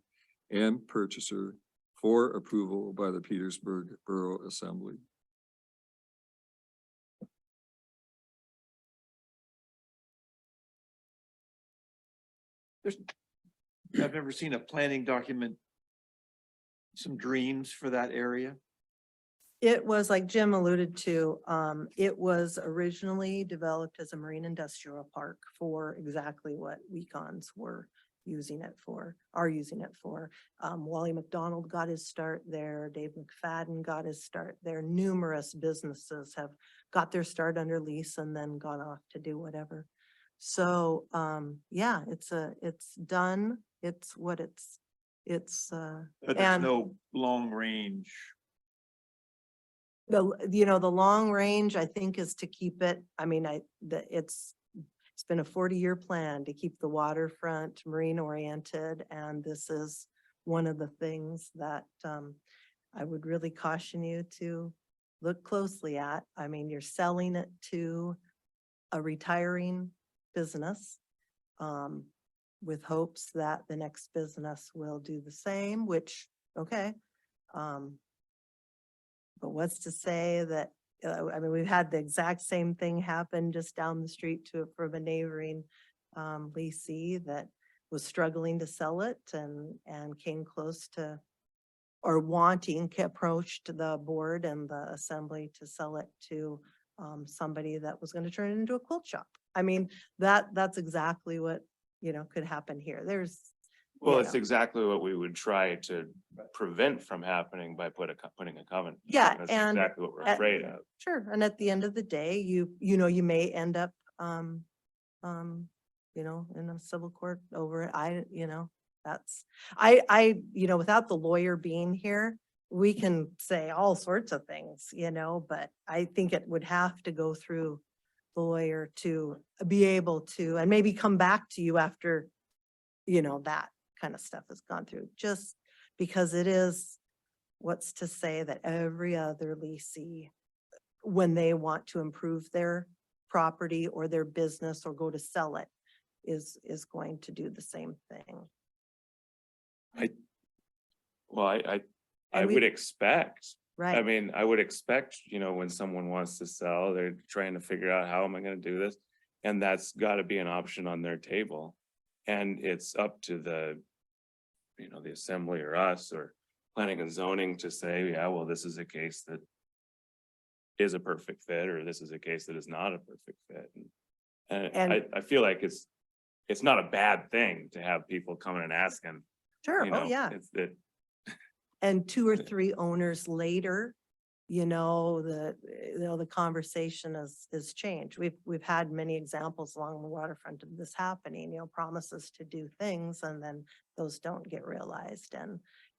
and purchaser for approval by the Petersburg Borough Assembly. I've never seen a planning document, some dreams for that area. It was like Jim alluded to, it was originally developed as a marine industrial park for exactly what Wecons were using it for, are using it for. Wally McDonald got his start there. Dave McFadden got his start there. Numerous businesses have got their start under lease and then gone off to do whatever. So, yeah, it's done. It's what But there's and no long range. the long range, I think, is to keep it, I mean, it's been a 40-year plan to keep the waterfront marine oriented. And this is one of the things that, I would really caution you to look closely at. I mean, you're selling it to a retiring business, with hopes that the next business will do the same, which, okay. But what's to say that, I mean, we've had the exact same thing happen just down the street from a neighboring leasee that was struggling to sell it and came close to, or approached the board and the assembly to sell it to somebody that was going to turn it into a quilt shop. I mean, that's exactly what, could happen here. Well, it's exactly what we would try to prevent from happening by putting a covenant. Yeah, That's and exactly what we're afraid of. Sure. And at the end of the day, you may end up, in a civil court over it. Without the lawyer being here, we can say all sorts of things, but I think it would have to go through the lawyer to be able to, and maybe come back to you after, that kind of stuff has gone through, just because it is, what's to say that every other leasee, when they want to improve their property or their business or go to sell it, is going to do the same thing. I would expect, I Right. mean, I would expect, when someone wants to sell, they're trying to figure out how am I gonna do this? And that's gotta be an option on their table. And it's up to the, the assembly or us or planning and zoning to say, yeah, well, this is a case that is a perfect fit, or this is a case that is not a perfect fit. And And- I feel like it's not a bad thing to have people coming and asking, Sure, you oh, know, yeah. it's that, And 2 or 3 owners later, the conversation is changed. We've had many examples along the waterfront of this happening, promises to do things and then those don't get realized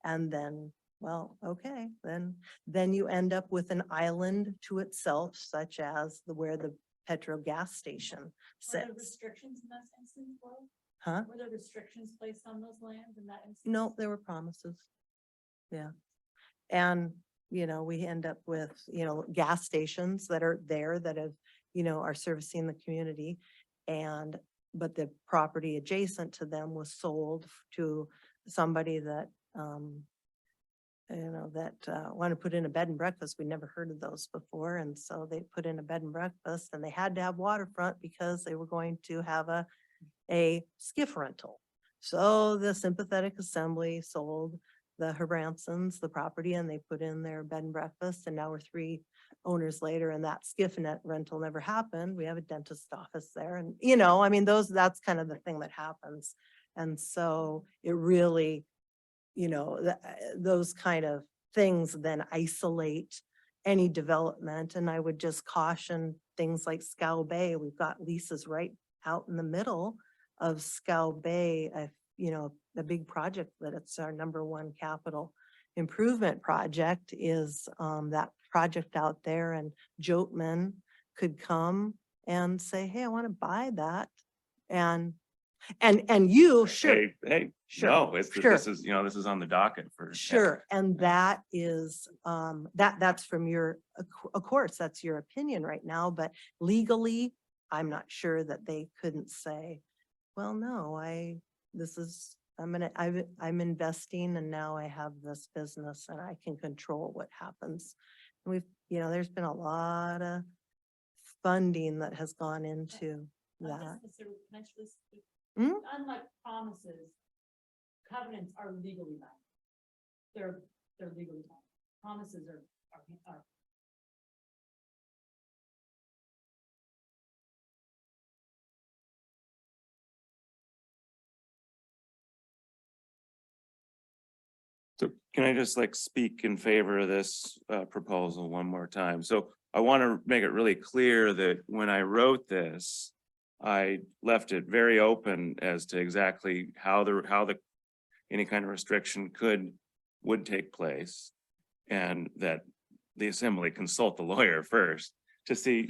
and then, well, okay, then you end up with an island to itself, such as where the Petro gas station sits. restrictions in that instance, Huh? Were there restrictions placed on those lands in that instance? No, there were promises. Yeah. And, we end up with, gas stations that are there that have, are servicing the community. But the property adjacent to them was sold to somebody that, want to put in a bed and breakfast. We never heard of those before. And so they put in a bed and breakfast and they had to have waterfront because they were going to have a skiff rental. So the sympathetic assembly sold the Herbransons the property and they put in their bed and breakfast. And now we're 3 owners later and that skiff net rental never happened. We have a dentist office there and, that's kind of the thing that happens. And so it really, those kind of things then isolate any development. And I would just caution things like Scow Bay. We've got leases right out in the middle of Scow Bay, a big project that it's our #1 capital improvement project is that project out there, and Joteman could come and say, hey, I want to buy that. And you, sure, hey, Sure, no, sure. this is, this is on the docket for. sure. And that is, that's from of course, that's your opinion right now, but legally, I'm not sure that they couldn't say, well, no, I'm investing and now I have this business and I can control what happens. And there's been a lot of funding that has gone into that. Hmm? Unlike promises, covenants are legally bound. They're legally bound. Promises are. So can I just speak in favor of this proposal one more time? So I want to make it really clear that when I wrote this, I left it very open as to exactly how any kind of restriction would take place. And that the assembly consult the lawyer first to see,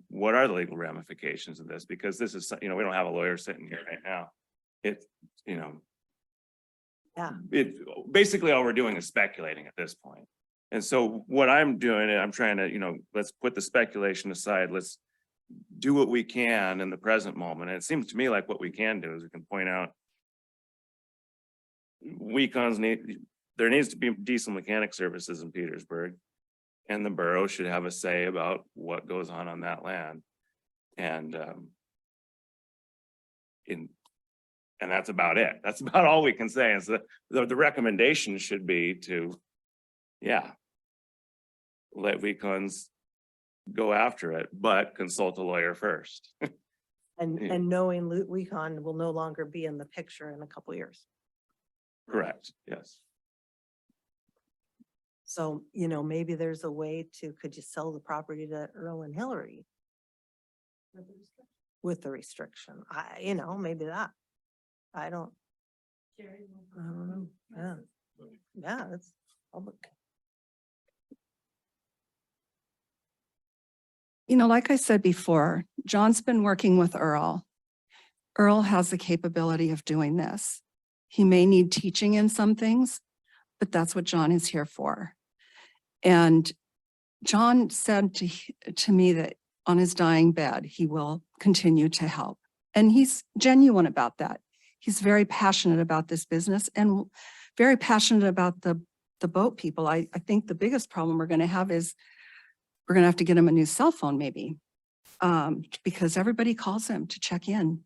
what are the legal ramifications of this? Because this is, we don't have a lawyer sitting here right now. Yeah. Basically all we're doing is speculating at this point. And so what I'm doing, I'm trying to, let's put the speculation aside. Let's do what we can in the present moment. And it seems to me like what we can do is we can point out there needs to be diesel mechanic services in Petersburg, and the borough should have a say about what goes on that land. And that's about it. That's about all we can say. And so the recommendation should be to, let Weekons go after it, but consult a lawyer first. And Yeah. knowing Wecon will no longer be in the picture in a couple of years. Correct, yes. So, maybe there's a way could you sell the property to Earl and Hillary with the restriction? Maybe that. I don't know. Yeah. Yeah, it's public. Like I said before, John's been working with Earl. Earl has the capability of doing this. He may need teaching in some things, but that's what John is here for. And John said to me that on his dying bed, he will continue to help. And he's genuine about that. He's very passionate about this business and very passionate about the boat people. I think the biggest problem we're going to have is we're going to have to get him a new cell phone maybe, because everybody calls him to check in.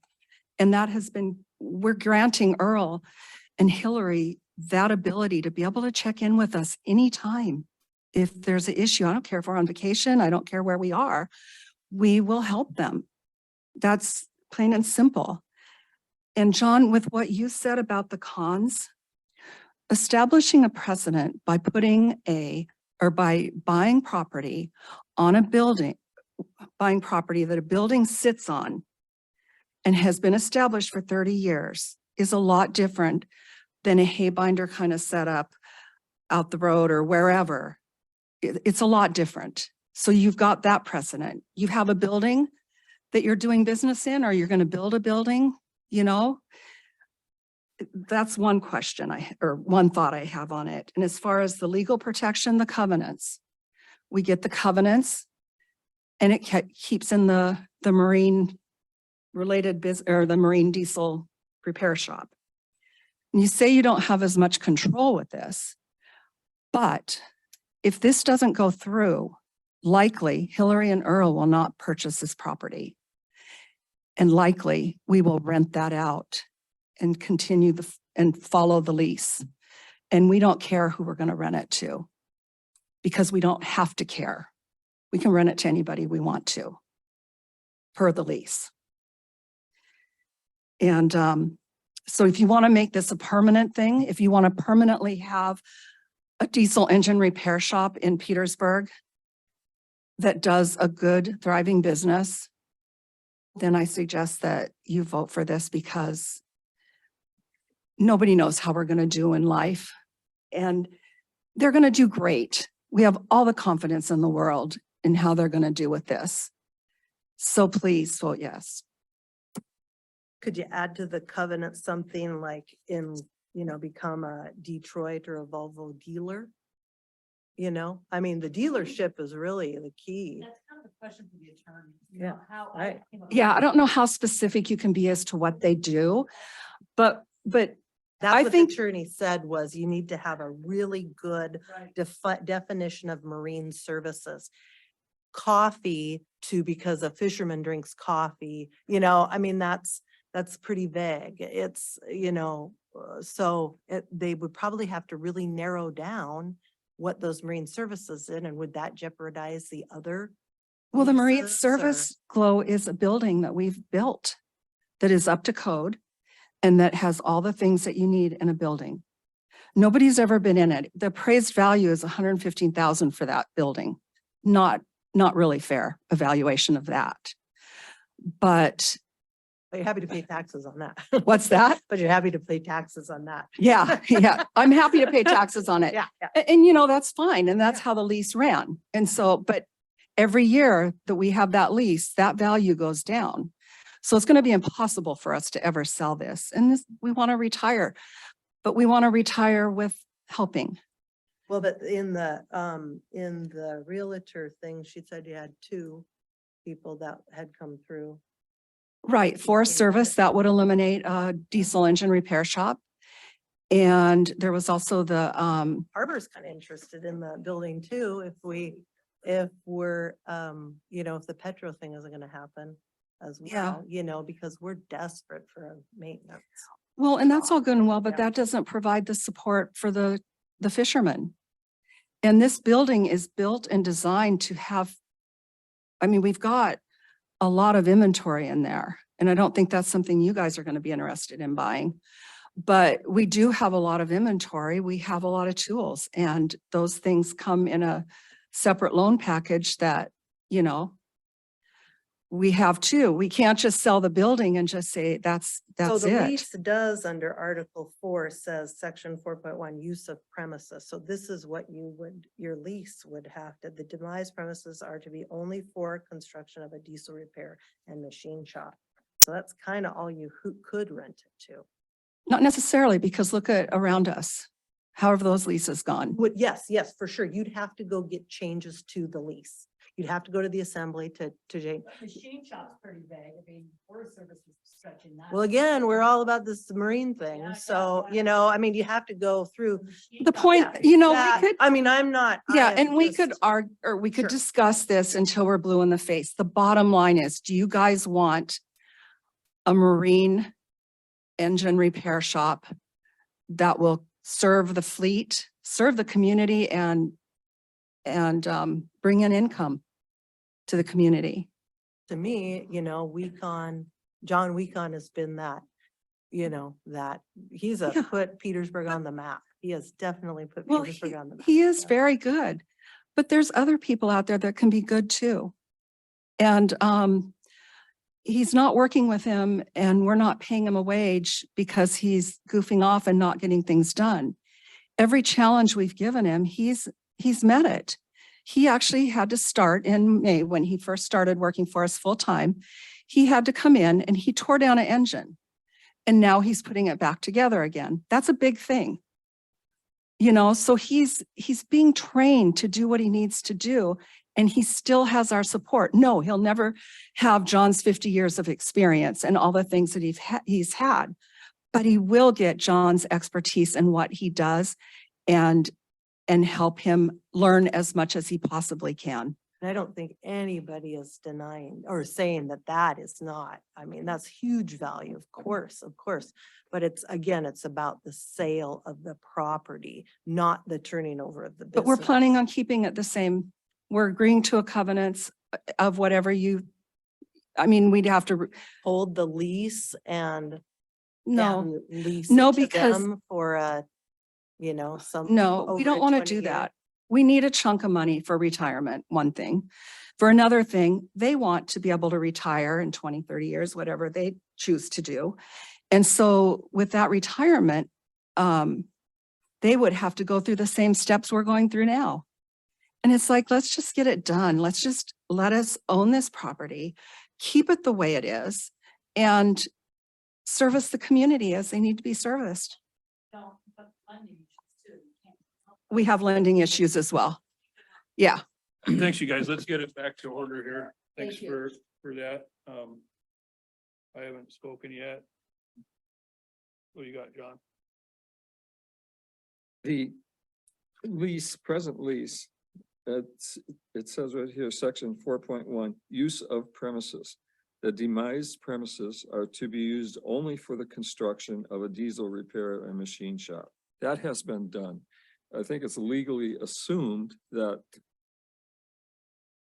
And that has been, we're granting Earl and Hillary that ability to be able to check in with us anytime. If there's an issue, I don't care if we're on vacation, I don't care where we are, we will help them. That's plain and simple. And John, with what you said about the cons, establishing a precedent by by buying property on a building, buying property that a building sits on and has been established for 30 years is a lot different than a hay binder kind of setup out the road or wherever. It's a lot different. So you've got that precedent. You have a building that you're doing business in, or you're going to build a building, you know? That's one question or one thought I have on it. And as far as the legal protection, the covenants, we get the covenants and it keeps in the marine related business or the marine diesel repair shop. And you say you don't have as much control with this, but if this doesn't go through, likely Hillary and Earl will not purchase this property. And likely we will rent that out and continue and follow the lease. And we don't care who we're going to rent it to because we don't have to care. We can rent it to anybody we want to per the lease. And so if you want to make this a permanent thing, if you want to permanently have a diesel engine repair shop in Petersburg that does a good thriving business, then I suggest that you vote for this because nobody knows how we're going to do in life. And they're going to do great. We have all the confidence in the world in how they're going to do with this. So please vote yes. Could you add to the covenant something like become a Detroit or a Volvo dealer? You know, I mean, the dealership is really the key. That's kind of a question for the attorney. Yeah, right. Yeah, I don't know how specific you can be as to what they do, but That's I what the think- attorney said was you need to have a really good definition of marine services. Coffee because a fisherman drinks coffee, I mean, that's pretty vague. It's, they would probably have to really narrow down what those marine services in, and would that jeopardize the other? well, the Marine leases, Service Glow is a building that we've built that is up to code and that has all the things that you need in a building. Nobody's ever been in it. The appraised value is $115,000 for that building. Not really fair evaluation of that. But But you're happy to pay taxes on that. what's that? But you're happy to pay taxes on that. Yeah, I'm happy to pay taxes on it. Yeah, yeah. And that's fine. And that's Yeah. how the lease ran. And so, but every year that we have that lease, that value goes down. So it's going to be impossible for us to ever sell this. And we want to retire, but we want to retire with helping. Well, but in the realtor thing, she said you had 2 people that had come through. Right, Forest Service, that would eliminate a diesel engine repair shop. And there was also the, Harbor's kind of interested in the building too, if we're, if the Petro thing isn't going to happen as Yeah. well, because we're desperate for maintenance. well, and that's all good and well, but Yeah. that doesn't provide the support for the fishermen. And this building is built and designed to have, we've got a lot of inventory in there. And I don't think that's something you guys are going to be interested in buying. But we do have a lot of inventory. We have a lot of tools, and those things come in a separate loan package that, we have too. We can't just sell the building and just say that's So the it. lease does under Article 4 says section 4.1 use of premises. So this is what your lease would have to, the demise premises are to be only for construction of a diesel repair and machine shop. So that's kind of all you could rent it to. Not necessarily, because look at around us. How have those leases gone? Yes, for sure. You'd have to go get changes to the lease. You'd have to go to the assembly to change. Machine shop's pretty vague. Forest Service is stretching that. Well, again, we're all about this marine thing. Yeah, So, yeah. you have to go through. The point, that. we could, I'm not. yeah, I and we just- could argue, or we could Sure. discuss this until we're blue in the face. The bottom line is, do you guys want a marine engine repair shop that will serve the fleet, serve the community and bring in income to the community. To me, John Weekon has been that, he's Yeah. put Petersburg on the map. He has definitely put Well, Petersburg on the map. he is Yeah. very good, but there's other people out there that can be good too. And he's not working with him and we're not paying him a wage because he's goofing off and not getting things done. Every challenge we've given him, he's met it. He actually had to start in May when he first started working for us full time. He had to come in and he tore down an engine. And now he's putting it back together again. That's a big thing. So he's being trained to do what he needs to do. And he still has our support. No, he'll never have John's 50 years of experience and all the things that he's had, but he will get John's expertise in what he does and help him learn as much as he possibly can. And I don't think anybody is denying or saying that that is not, that's huge value, of course. But it's about the sale of the property, not the turning over of the business. But we're planning on keeping it the same. We're agreeing to a covenants of whatever we'd have to, Hold the lease and no, lease No, it to because- them for some. no, we over don't a want to 20 do year. that. We need a chunk of money for retirement, one thing. For another thing, they want to be able to retire in 20, 30 years, whatever they choose to do. And so with that retirement, they would have to go through the same steps we're going through now. And it's like, let's just get it done. Let us own this property, keep it the way it is, and service the community as they need to be serviced. We have lending issues as well. Yeah. Thanks, you guys. Let's get it back to order here. Thanks Thank you. for that. I haven't spoken yet. What do you got, John? The present lease, it says right here, section 4.1, use of premises. The demised premises are to be used only for the construction of a diesel repair and machine shop. That has been done. I think it's legally assumed that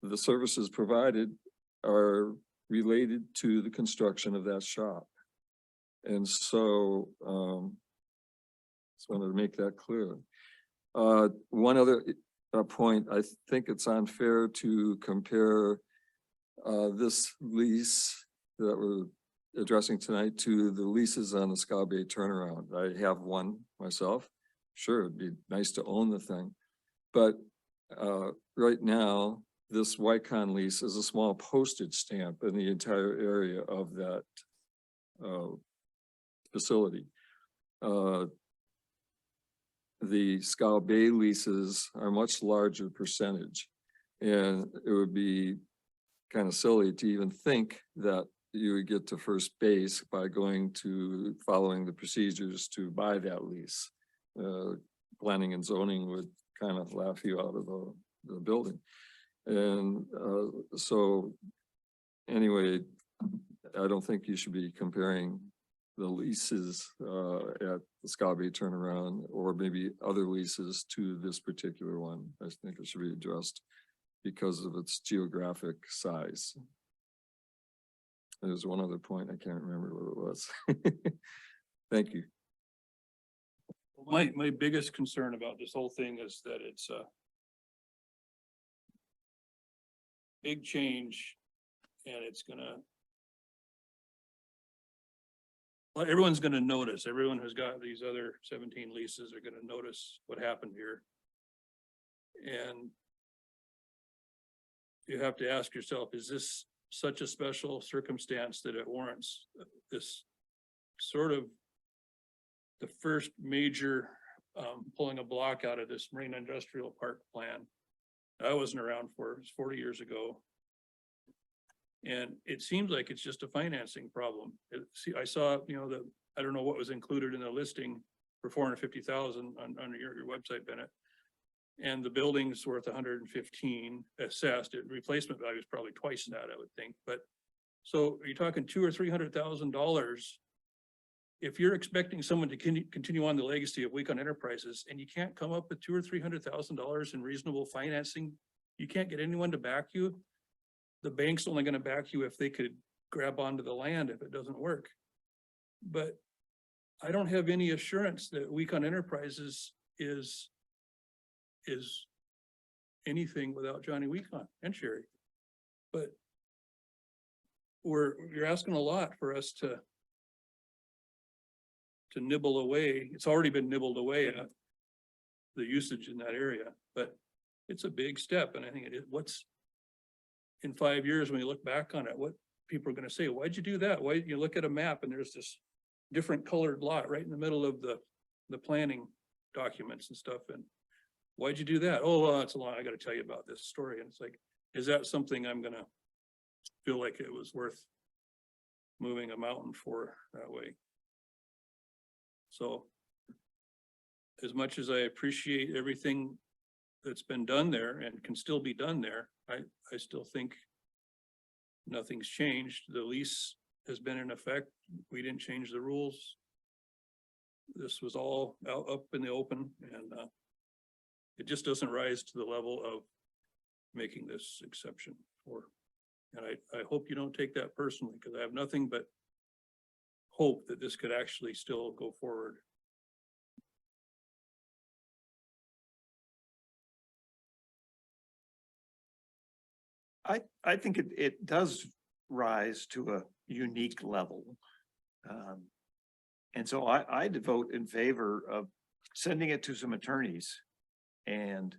the services provided are related to the construction of that shop. And so, just wanted to make that clear. One other point, I think it's unfair to compare this lease that we're addressing tonight to the leases on the Scow Bay turnaround. I have one myself. Sure, it'd be nice to own the thing. But right now, this Wycon lease is a small postage stamp in the entire area of that facility. The Scow Bay leases are much larger percentage. And it would be kind of silly to even think that you would get to first base by following the procedures to buy that lease. Planning and zoning would kind of laugh you out of the building. And so anyway, I don't think you should be comparing the leases at the Scow Bay turnaround or maybe other leases to this particular one. I think it should be addressed because of its geographic size. There's one other point, I can't remember what it was. Thank you. My biggest concern about this whole thing is that it's a big change and it's everyone's gonna notice. Everyone who's got these other 17 leases are gonna notice what happened here. And you have to ask yourself, is this such a special circumstance that it warrants this sort of the first major pulling a block out of this Marine Industrial Park plan? I wasn't around for, it was 40 years ago. And it seems like it's just a financing problem. I saw, I don't know what was included in the listing for 450,000 on your website, Bennett. And the building's worth 115 assessed. Replacement value is probably twice that, I would think, but So are you talking $200,000 or $300,000? If you're expecting someone to continue on the legacy of Weecon Enterprises and you can't come up with $200,000 or $300,000 in reasonable financing, you can't get anyone to back you. The bank's only gonna back you if they could grab onto the land if it doesn't work. But I don't have any assurance that Weecon Enterprises is anything without Johnny Weecon and Sherry. But you're asking a lot for us to nibble away. It's already been nibbled away at the usage in that area, but it's a big step. And I think what's in 5 years, when you look back on it, what people are gonna say, why'd you do that? Why, you look at a map and there's this different colored lot right in the middle of the planning documents and stuff. And why'd you do that? Oh, well, it's a long, I gotta tell you about this story. And it's like, is that something I'm gonna feel like it was worth moving a mountain for that way? So as much as I appreciate everything that's been done there and can still be done there, I still think nothing's changed. The lease has been in effect. We didn't change the rules. This was all up in the open, and it just doesn't rise to the level of making this exception for. And I hope you don't take that personally, because I have nothing but hope that this could actually still go forward. I think it does rise to a unique level. And so I'd vote in favor of sending it to some attorneys and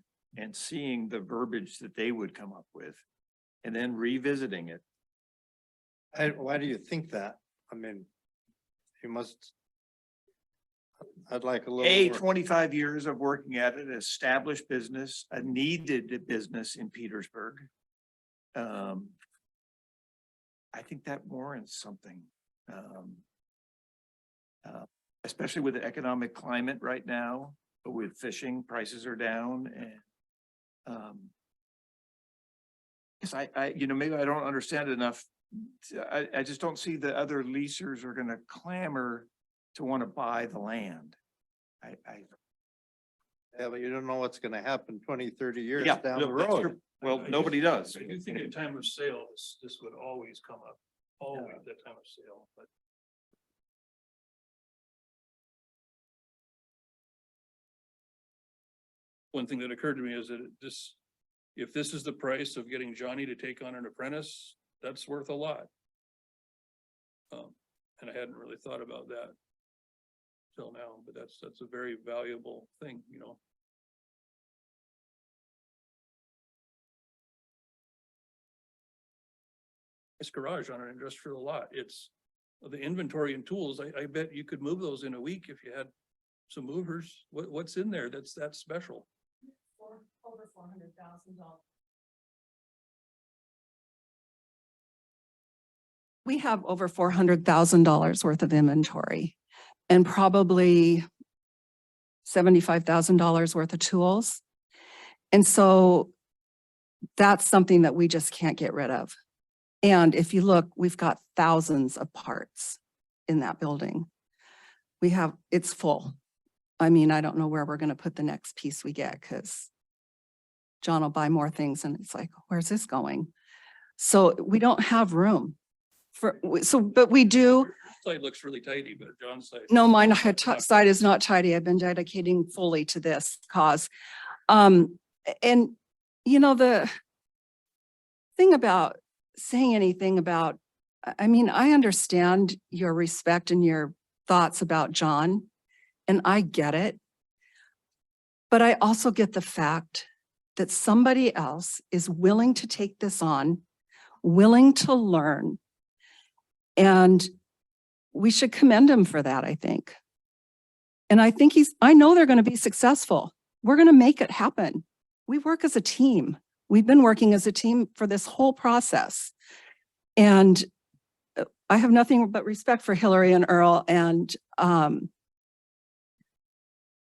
seeing the verbiage that they would come up with, and then revisiting it. Why do you think that? I mean, you must. I'd like a little. more. 25 years of working at an established business, a needed business in Petersburg. I think that warrants something. Especially with the economic climate right now, with fishing, prices are down, and yes, maybe I don't understand it enough. I just don't see the other leasers are gonna clamor to want to buy the land. Yeah, but you don't know what's gonna happen 20, 30 years Yeah, down the no, that's road. true. Well, I nobody does. I do think at time of sale, this would always come up, always at time of sale, but. One thing that occurred to me is that if this is the price of getting Johnny to take on an apprentice, that's worth a lot. And I hadn't really thought about that till now, but that's a very valuable thing, you know. This garage on an industrial lot, it's the inventory and tools. I bet you could move those in a week if you had some movers. What's in there that's special? Over $400,000. We have over $400,000 worth of inventory and probably $75,000 worth of tools. And so that's something that we just can't get rid of. And if you look, we've got thousands of parts in that building. It's full. I mean, I don't know where we're going to put the next piece we get, because John will buy more things and it's like, where's this going? So we don't have room but we do. Side looks really tidy, but John's side. No, mine side is not tidy. I've been dedicating fully to this cause. And the thing about saying anything about, I mean, I understand your respect and your thoughts about John, and I get it. But I also get the fact that somebody else is willing to take this on, willing to learn. And we should commend him for that, I think. And I think I know they're going to be successful. We're going to make it happen. We work as a team. We've been working as a team for this whole process. And I have nothing but respect for Hillary and Earl, and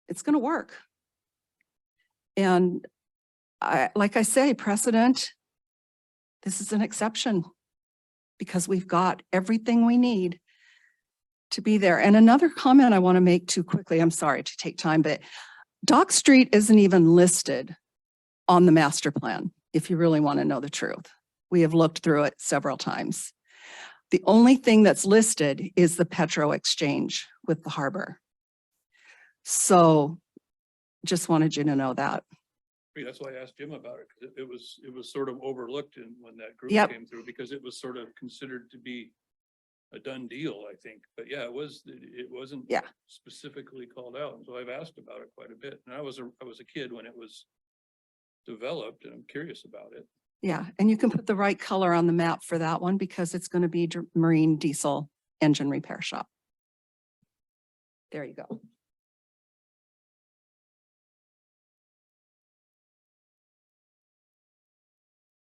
it's going to work. And like I say, precedent, this is an exception. because we've got everything we need to be there. And another comment I want to make too quickly, I'm sorry to take time, but Dock Street isn't even listed on the master plan, if you really want to know the truth. We have looked through it several times. The only thing that's listed is the Petro Exchange with the harbor. So just wanted you to know that. That's why I asked Jim about it, because it was sort of overlooked in when that group Yep. came through, because it was sort of considered to be a done deal, I think. But yeah, it wasn't Yeah. specifically called out. And so I've asked about it quite a bit. And I was a kid when it was developed, and I'm curious about it. Yeah, and you can put the right color on the map for that one because it's going to be Marine Diesel Engine Repair Shop. There you go.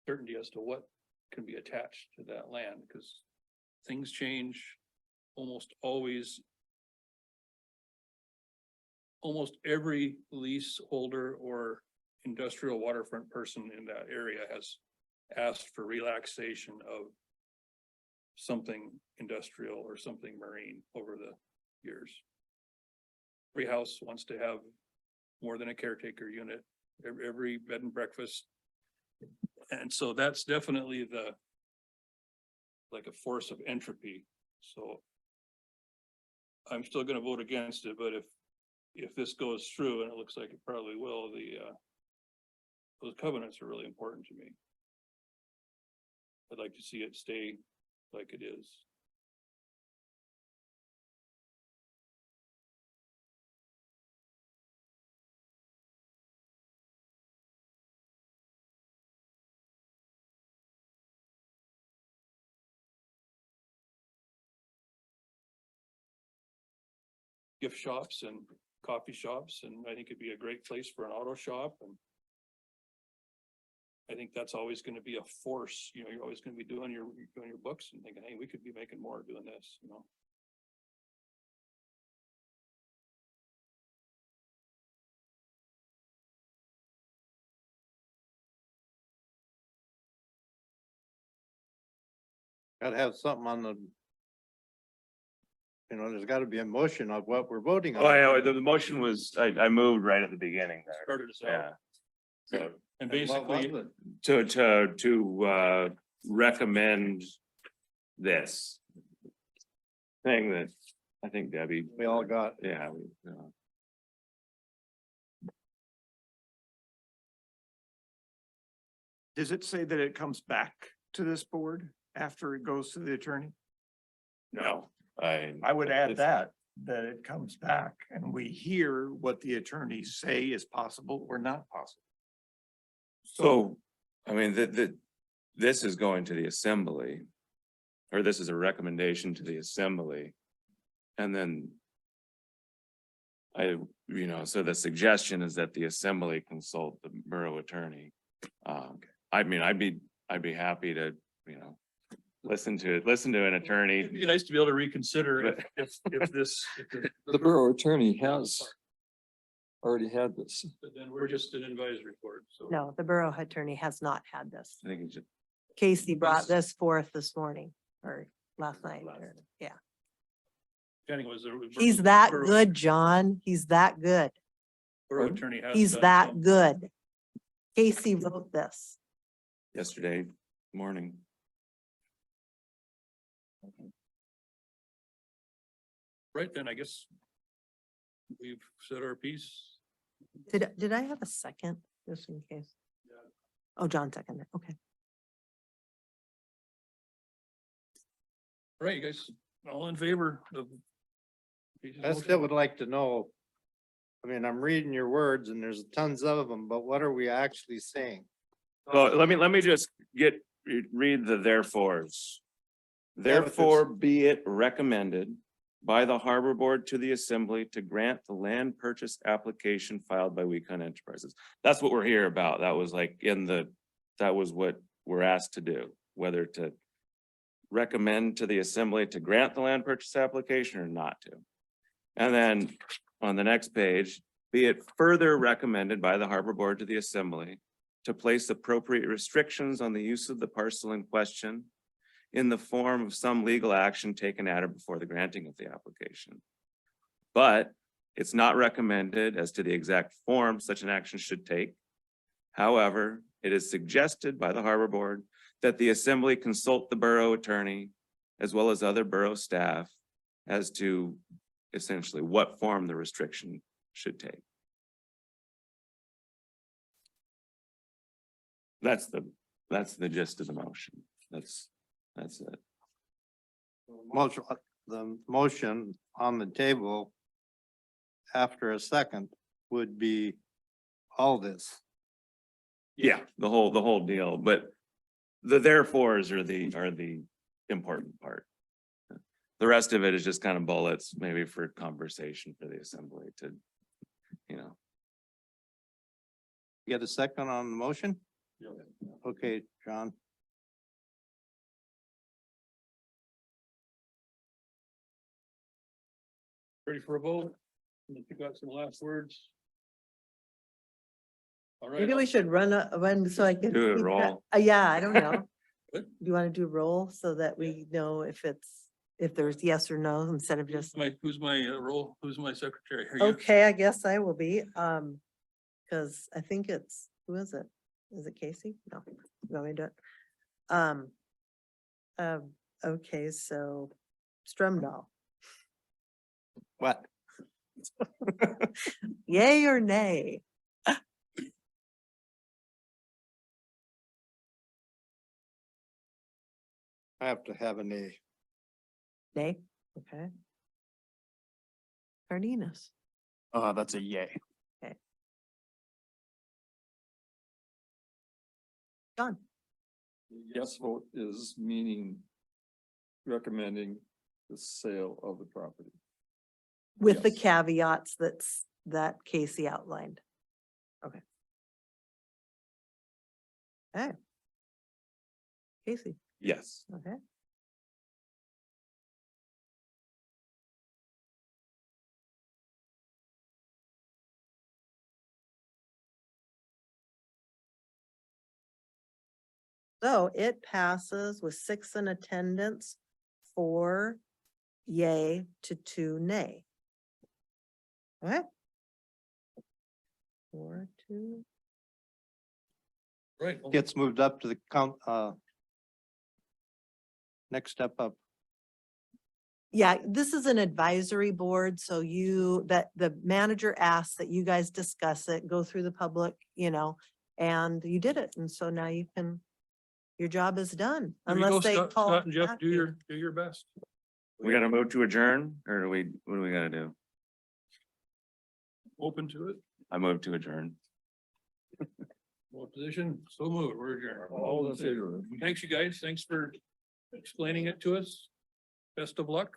Certainty as to what can be attached to that land, because things change almost always. Almost every leaseholder or industrial waterfront person in that area has asked for relaxation of something industrial or something marine over the years. Every house wants to have more than a caretaker unit, every bed and breakfast. And so that's definitely like a force of entropy. So I'm still gonna vote against it, but if this goes through, and it looks like it probably will, those covenants are really important to me. I'd like to see it stay like it is. Gift shops and coffee shops, and I think it'd be a great place for an auto shop, and I think that's always gonna be a force, you know, you're always gonna be doing your books and thinking, hey, we could be making more doing this, you know? Gotta have something on the, there's gotta be a motion of what we're voting on. Oh, yeah, the motion was, I moved right at the beginning there. Started us Yeah. out, So and And what was basically, it? to recommend this thing that I think Debbie. We all got. Yeah. Does it say that it comes back to this board after it goes to the attorney? No, I would add that it comes back and we hear what the attorneys say is possible or not possible. So, I mean, this is going to the assembly. Or this is a recommendation to the assembly. And then. So the suggestion is that the assembly consult the borough attorney. I mean, I'd be happy to, listen to an attorney. it'd be nice to be able to reconsider if The borough attorney has already had this. but then we're just an advisory board, so. No, the borough attorney has not had this. I think it's just, Casey brought this forth this morning or last night. Yeah. Depending was the. He's that borough- good, John. He's that good. Borough attorney has. He's done that some- good. Casey wrote this. yesterday morning. Right, then I guess we've said our piece. Did I have a second, just in case? Oh, John seconded. Okay. All right, you guys, all in favor of? Casey's I motion? still would like to know. I'm reading your words and there's tons of them, but what are we actually saying? Well, let me just read the therefores. Therefore, be it recommended by the Harbor Board to the Assembly to grant the land purchase application filed by Weecon Enterprises. That's what we're here about. That was like that was what we're asked to do, whether to recommend to the Assembly to grant the land purchase application or not to. And then on the next page, be it further recommended by the Harbor Board to the Assembly to place appropriate restrictions on the use of the parcel in question in the form of some legal action taken at or before the granting of the application. But it's not recommended as to the exact form such an action should take. However, it is suggested by the Harbor Board that the assembly consult the borough attorney as well as other borough staff as to essentially what form the restriction should take. That's the gist of the motion. That's it. Motion, the motion on the table after a second would be all this. Yeah, the whole deal, but the therefores are the important part. The rest of it is just kind of bullets, maybe for conversation for the assembly to, you know. Get a second on the motion? Okay, John. Ready for a vote? You got some last words? All right. Maybe we should run so I can. Do a keep track. roll. Yeah, I don't know. What? Do you want to do roll so that we know if there's yes or no instead of just, Who's my role? Who's my secretary? Are you? okay, I guess I will be, cause I think who is it? Is it Casey? No, you want me to do it? Okay, so Strumdahl, What? yay or nay? I have to have an A. Nay, okay. Cardenas, That's a yay. John, Yes vote is meaning recommending the sale of the property. with the Yes. caveats that Casey outlined. Okay. Okay. Casey, Yes. okay. So it passes with 6 in attendance, 4 yay to 2 nay. Okay. 4, 2. Right. Gets moved up to the count, next step up. Yeah, this is an advisory board, so that the manager asked that you guys discuss it, go through the public, and you did it. And so now your job is done. There you go, Unless they Scott, call. Scott and Jeff, back do you. your best. We gotta move to adjourn or what do we gotta do? Open to it. I move to adjourn. More position, so moved. We're adjourned. All in favor? Thanks, you guys. Thanks for explaining it to us. Best of luck.